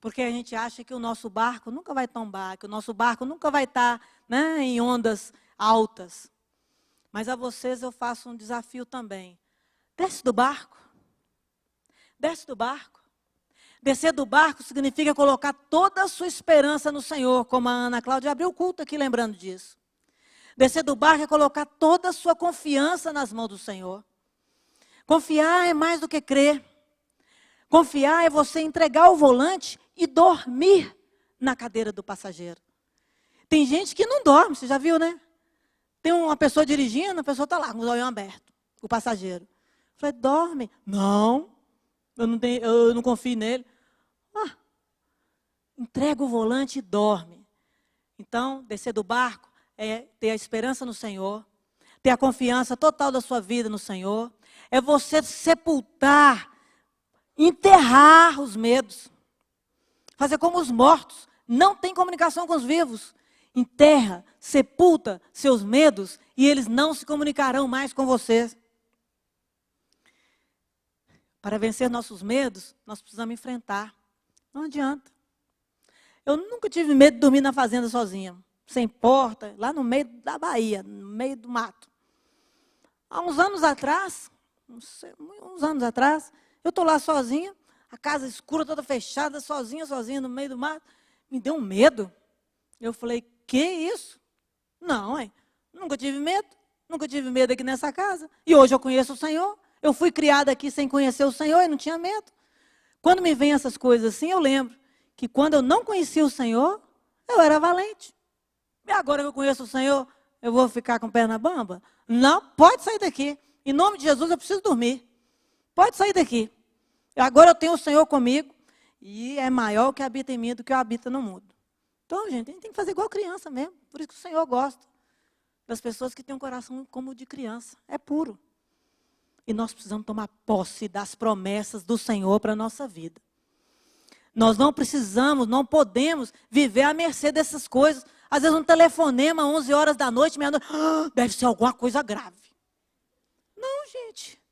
Speaker 1: Porque a gente acha que o nosso barco nunca vai tombar, que o nosso barco nunca vai estar, em ondas altas. Mas a vocês eu faço um desafio também. Desce do barco. Desce do barco. Descer do barco significa colocar toda a sua esperança no Senhor, como a Ana Cláudia abriu o culto aqui lembrando disso. Descer do barco é colocar toda a sua confiança nas mãos do Senhor. Confiar é mais do que crer. Confiar é você entregar o volante e dormir na cadeira do passageiro. Tem gente que não dorme, você já viu, né? Tem uma pessoa dirigindo, a pessoa está lá com os olhos abertos, o passageiro. Eu falei: dorme. Não, eu não confio nele. Entrega o volante e dorme. Então, descer do barco é ter a esperança no Senhor, ter a confiança total da sua vida no Senhor. É você sepultar, enterrar os medos. Fazer como os mortos, não tem comunicação com os vivos. Enterra, sepulta seus medos e eles não se comunicarão mais com você. Para vencer nossos medos, nós precisamos enfrentar. Não adianta. Eu nunca tive medo de dormir na fazenda sozinha, sem porta, lá no meio da Bahia, no meio do mato. Há uns anos atrás, eu estou lá sozinha, a casa escura, toda fechada, sozinha no meio do mato. Me deu um medo. Eu falei, que isso? Não, nunca tive medo. Nunca tive medo aqui nessa casa. E hoje eu conheço o Senhor. Eu fui criada aqui sem conhecer o Senhor e não tinha medo. Quando me vem essas coisas assim, eu lembro que quando eu não conhecia o Senhor, eu era valente. E agora que eu conheço o Senhor, eu vou ficar com perna bamba? Não, pode sair daqui. Em nome de Jesus, eu preciso dormir. Pode sair daqui. Agora eu tenho o Senhor comigo e é maior o que habita em mim do que eu habita no mundo. Então, gente, a gente tem que fazer igual criança mesmo. Por isso que o Senhor gosta das pessoas que têm um coração como o de criança. É puro. E nós precisamos tomar posse das promessas do Senhor para a nossa vida. Nós não precisamos, não podemos viver à mercê dessas coisas. Às vezes um telefonema, 11 horas da noite, meia-noite, deve ser alguma coisa grave. Não, gente.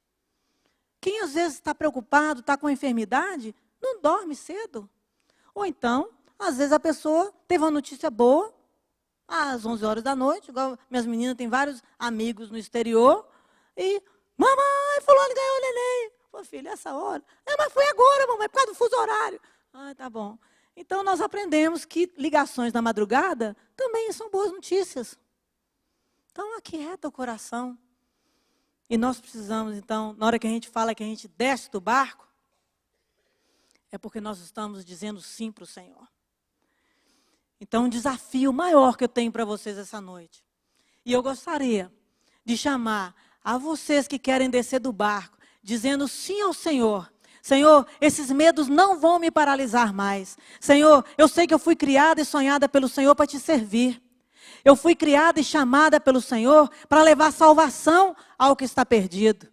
Speaker 1: Quem às vezes está preocupado, está com enfermidade, não dorme cedo. Ou então, às vezes a pessoa teve uma notícia boa, às 11 horas da noite, igual minhas meninas têm vários amigos no exterior, e, mamãe, fulano ganhou o neném. Pô, filho, essa hora? Mas foi agora, mamãe, por causa do fuso horário. Tá bom. Então, nós aprendemos que ligações na madrugada também são boas notícias. Então, aquieta o coração. E nós precisamos, então, na hora que a gente fala que a gente desce do barco, é porque nós estamos dizendo sim para o Senhor. Então, um desafio maior que eu tenho para vocês essa noite. E eu gostaria de chamar a vocês que querem descer do barco, dizendo sim ao Senhor. Senhor, esses medos não vão me paralisar mais. Senhor, eu sei que eu fui criada e sonhada pelo Senhor para te servir. Eu fui criada e chamada pelo Senhor para levar salvação ao que está perdido.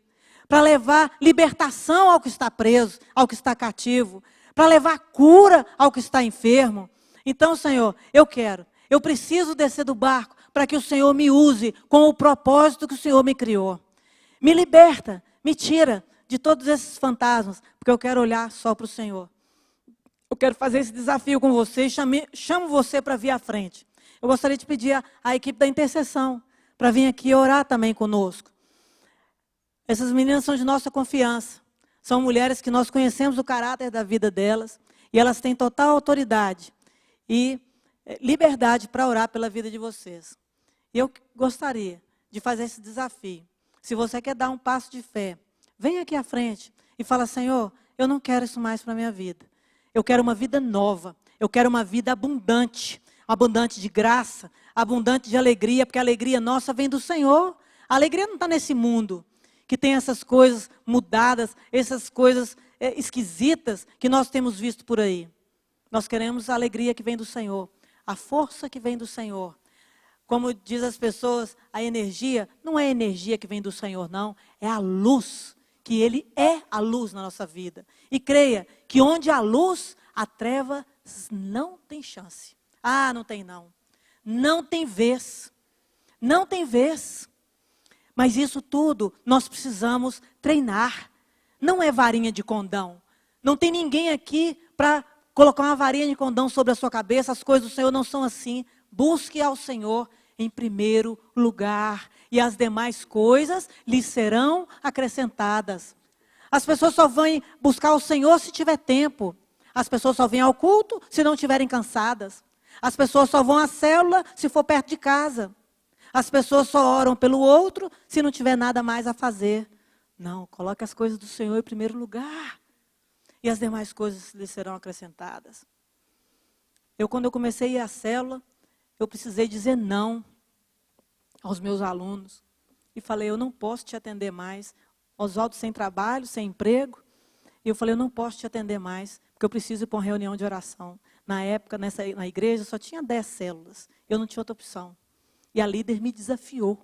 Speaker 1: Para levar libertação ao que está preso, ao que está cativo. Para levar cura ao que está enfermo. Então, Senhor, eu preciso descer do barco para que o Senhor me use com o propósito que o Senhor me criou. Me liberta, me tira de todos esses fantasmas, porque eu quero olhar só para o Senhor. Eu quero fazer esse desafio com você e chamo você para vir à frente. Eu gostaria de pedir à equipe da intercessão para vir aqui orar também conosco. Essas meninas são de nossa confiança. São mulheres que nós conhecemos o caráter da vida delas e elas têm total autoridade e liberdade para orar pela vida de vocês. E eu gostaria de fazer esse desafio. Se você quer dar um passo de fé, vem aqui à frente e fala, Senhor, eu não quero isso mais para a minha vida. Eu quero uma vida nova. Eu quero uma vida abundante. Abundante de graça, abundante de alegria, porque a alegria nossa vem do Senhor. A alegria não está nesse mundo, que tem essas coisas mudadas, essas coisas esquisitas que nós temos visto por aí. Nós queremos a alegria que vem do Senhor, a força que vem do Senhor. Como diz as pessoas, a energia, não é a energia que vem do Senhor, não. É a luz, que Ele é a luz na nossa vida. E creia que onde há luz, a treva não tem chance. Não tem não. Não tem vez. Não tem vez. Mas isso tudo nós precisamos treinar. Não é varinha de condão. Não tem ninguém aqui para colocar uma varinha de condão sobre a sua cabeça. As coisas do Senhor não são assim. Busque ao Senhor em primeiro lugar. E as demais coisas lhe serão acrescentadas. As pessoas só vão buscar o Senhor se tiver tempo. As pessoas só vêm ao culto se não estiverem cansadas. As pessoas só vão à célula se for perto de casa. As pessoas só oram pelo outro se não tiver nada mais a fazer. Não, coloque as coisas do Senhor em primeiro lugar. E as demais coisas lhe serão acrescentadas. Quando eu comecei a ir à célula, eu precisei dizer não aos meus alunos. E falei, eu não posso te atender mais. Oswaldo sem trabalho, sem emprego. E eu falei, eu não posso te atender mais, porque eu preciso ir para uma reunião de oração. Na época, na igreja, só tinha 10 células. Eu não tinha outra opção. E a líder me desafiou.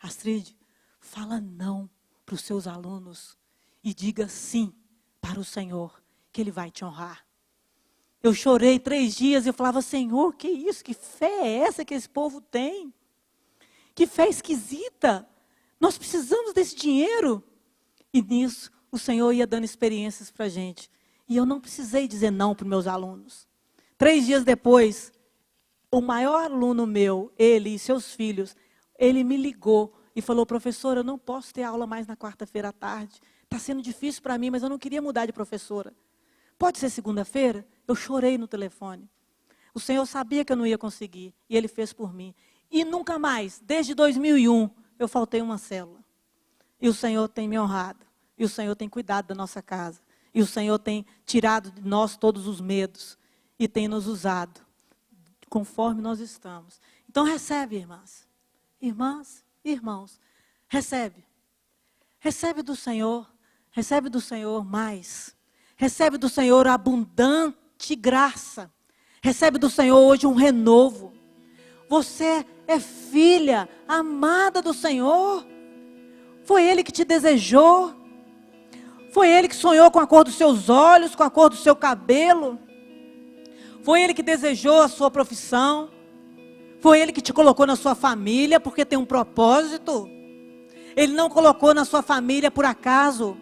Speaker 1: Astrid, fala não para os seus alunos e diga sim para o Senhor, que Ele vai te honrar. Eu chorei 3 dias e eu falava, Senhor, que isso? Que fé é essa que esse povo tem? Que fé esquisita. Nós precisamos desse dinheiro. E nisso, o Senhor ia dando experiências para a gente. E eu não precisei dizer não para os meus alunos. 3 dias depois, o maior aluno meu, ele e seus filhos, ele me ligou e falou, professora, eu não posso ter aula mais na quarta-feira à tarde. Está sendo difícil para mim, mas eu não queria mudar de professora. Pode ser segunda-feira? Eu chorei no telefone. O Senhor sabia que eu não ia conseguir, e Ele fez por mim. E nunca mais, desde 2001, eu faltei uma célula. E o Senhor tem me honrado, e o Senhor tem cuidado da nossa casa, e o Senhor tem tirado de nós todos os medos, e tem nos usado, conforme nós estamos. Então recebe, irmãs, irmãos, recebe do Senhor mais, recebe do Senhor abundante graça, recebe do Senhor hoje um renovo. Você é filha amada do Senhor, foi Ele que te desejou, foi Ele que sonhou com a cor dos seus olhos, com a cor do seu cabelo, foi Ele que desejou a sua profissão, foi Ele que te colocou na sua família, porque tem um propósito. Ele não colocou na sua família por acaso.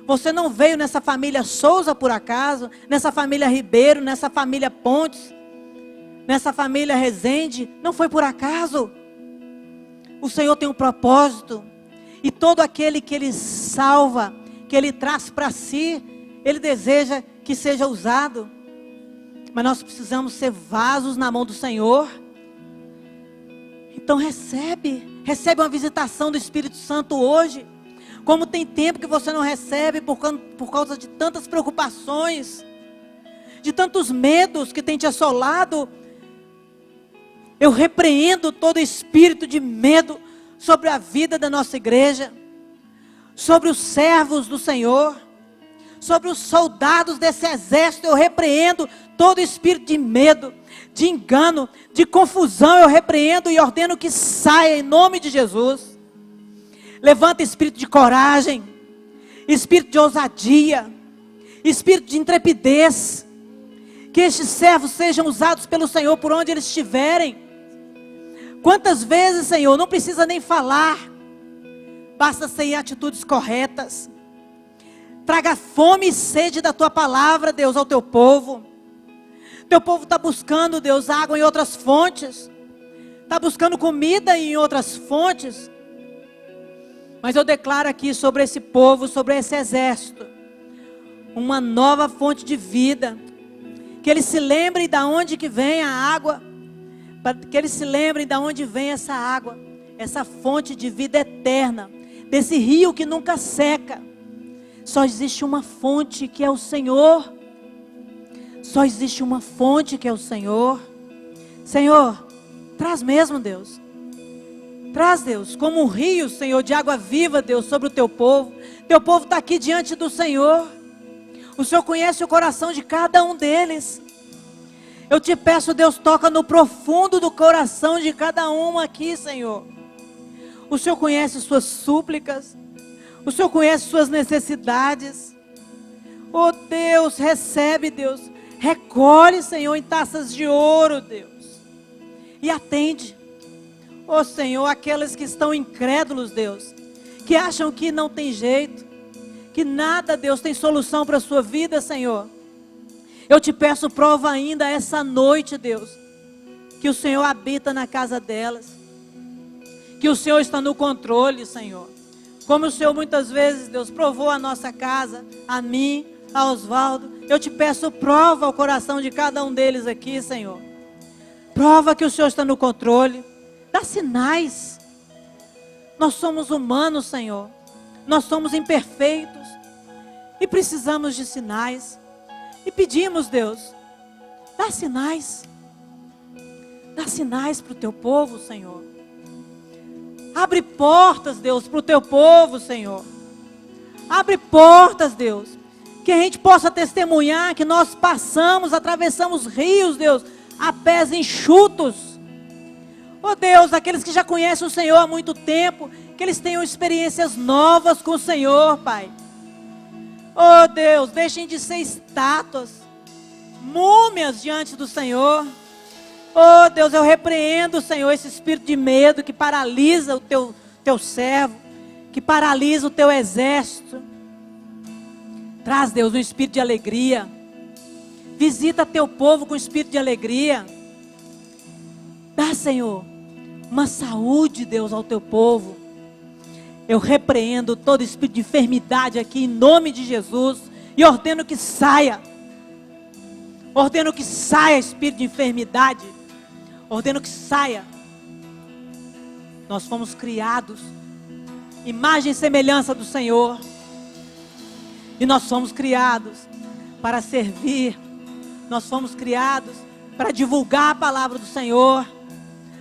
Speaker 1: Você não veio nessa família Souza por acaso, nessa família Ribeiro, nessa família Pontes, nessa família Rezende, não foi por acaso. O Senhor tem um propósito, e todo aquele que Ele salva, que Ele traz para si, Ele deseja que seja usado. Mas nós precisamos ser vasos na mão do Senhor. Então recebe uma visitação do Espírito Santo hoje. Como tem tempo que você não recebe por causa de tantas preocupações, de tantos medos que tem te assolado. Eu repreendo todo espírito de medo sobre a vida da nossa igreja, sobre os servos do Senhor, sobre os soldados desse exército. Eu repreendo todo espírito de medo, de engano, de confusão. Eu repreendo e ordeno que saia em nome de Jesus. Levanta espírito de coragem, espírito de ousadia, espírito de intrepidez. Que estes servos sejam usados pelo Senhor por onde eles estiverem. Quantas vezes, Senhor, não precisa nem falar, basta ser em atitudes corretas. Traga fome e sede da Tua palavra, Deus, ao Teu povo. Teu povo está buscando, Deus, água em outras fontes, está buscando comida em outras fontes. Mas eu declaro aqui sobre esse povo, sobre esse exército, uma nova fonte de vida. Que eles se lembrem de onde que vem a água, que eles se lembrem de onde vem essa água, essa fonte de vida eterna, desse rio que nunca seca. Só existe uma fonte, que é o Senhor. Só existe uma fonte, que é o Senhor. Senhor, traz mesmo, Deus. Traz, Deus, como um rio, Senhor, de água viva, Deus, sobre o Teu povo. Teu povo está aqui diante do Senhor. O Senhor conhece o coração de cada um deles. Eu te peço, Deus, toca no profundo do coração de cada um aqui, Senhor. O Senhor conhece suas súplicas. O Senhor conhece suas necessidades. Oh Deus, recebe, Deus. Recolhe, Senhor, em taças de ouro, Deus. E atende. Oh Senhor, aqueles que estão incrédulos, Deus. Que acham que não tem jeito. Que nada, Deus, tem solução para a sua vida, Senhor. Eu te peço, prova ainda essa noite, Deus. Que o Senhor habita na casa delas. Que o Senhor está no controle, Senhor. Como o Senhor muitas vezes, Deus, provou a nossa casa, a mim, a Osvaldo. Eu te peço, prova o coração de cada um deles aqui, Senhor. Prova que o Senhor está no controle. Dá sinais. Nós somos humanos, Senhor. Nós somos imperfeitos. E precisamos de sinais. E pedimos, Deus, dá sinais. Dá sinais para o Teu povo, Senhor. Abre portas, Deus, para o Teu povo, Senhor. Abre portas, Deus. Que a gente possa testemunhar que nós passamos, atravessamos rios, Deus, a pés enxutos. Oh Deus, aqueles que já conhecem o Senhor há muito tempo, que eles tenham experiências novas com o Senhor, Pai. Oh Deus, deixem de ser estátuas, múmias diante do Senhor. Oh Deus, eu repreendo, Senhor, esse espírito de medo que paralisa o teu servo, que paralisa o Teu exército. Traz, Deus, um espírito de alegria. Visita Teu povo com espírito de alegria. Dá, Senhor, uma saúde, Deus, ao Teu povo. Eu repreendo todo espírito de enfermidade aqui em nome de Jesus e ordeno que saia. Ordeno que saia espírito de enfermidade. Ordeno que saia. Nós fomos criados, imagem e semelhança do Senhor. E nós fomos criados para servir. Nós fomos criados para divulgar a palavra do Senhor,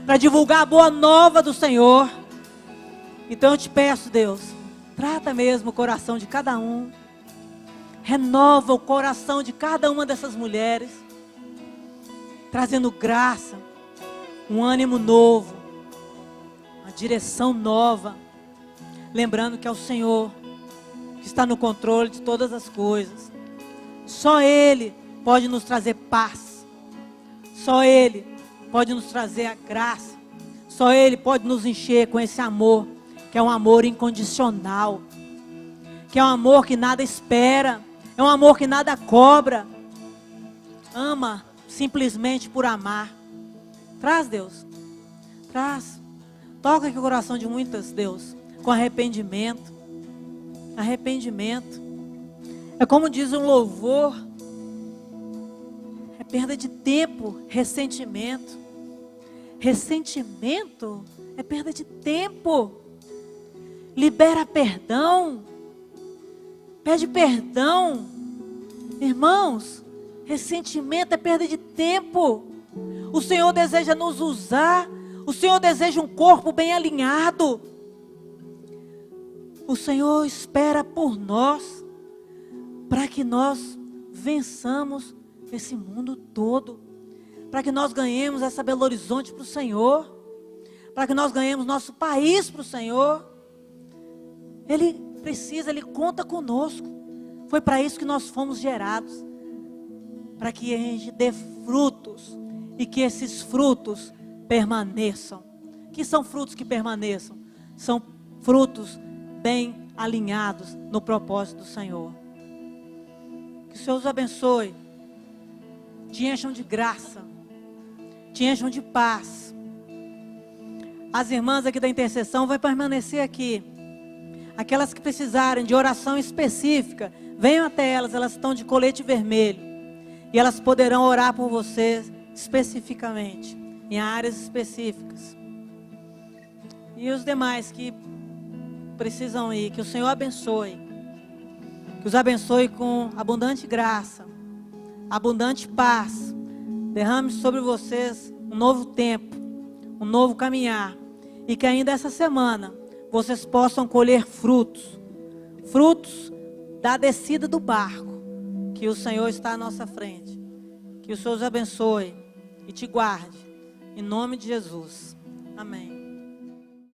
Speaker 1: para divulgar a boa nova do Senhor. Então eu te peço, Deus, trata mesmo o coração de cada um. Renova o coração de cada uma dessas mulheres, trazendo graça, um ânimo novo, uma direção nova. Lembrando que é o Senhor que está no controle de todas as coisas. Só Ele pode nos trazer paz. Só Ele pode nos trazer a graça. Só Ele pode nos encher com esse amor, que é um amor incondicional, que é um amor que nada espera, é um amor que nada cobra. Ama simplesmente por amar. Traz, Deus, traz. Toca aqui o coração de muitas, Deus, com arrependimento. Arrependimento. É como diz um louvor, é perda de tempo, ressentimento. Ressentimento é perda de tempo. Libera perdão. Pede perdão. Irmãos, ressentimento é perda de tempo. O Senhor deseja nos usar. O Senhor deseja um corpo bem alinhado. O Senhor espera por nós, para que nós vençamos esse mundo todo, para que nós ganhemos essa Belo Horizonte para o Senhor, para que nós ganhemos nosso país para o Senhor. Ele precisa, Ele conta conosco. Foi para isso que nós fomos gerados, para que a gente dê frutos e que esses frutos permaneçam. Que são frutos que permaneçam? São frutos bem alinhados no propósito do Senhor. Que o Senhor os abençoe, te encham de graça, te encham de paz. As irmãs aqui da intercessão vão permanecer aqui. Aquelas que precisarem de oração específica, venham até elas, elas estão de colete vermelho. E elas poderão orar por vocês especificamente, em áreas específicas. E os demais que precisam ir, que o Senhor abençoe. Que os abençoe com abundante graça, abundante paz. Derrame sobre vocês um novo tempo, um novo caminhar. E que ainda essa semana vocês possam colher frutos. Frutos da descida do barco, que o Senhor está à nossa frente. Que o Senhor os abençoe e te guarde. Em nome de Jesus. Amém.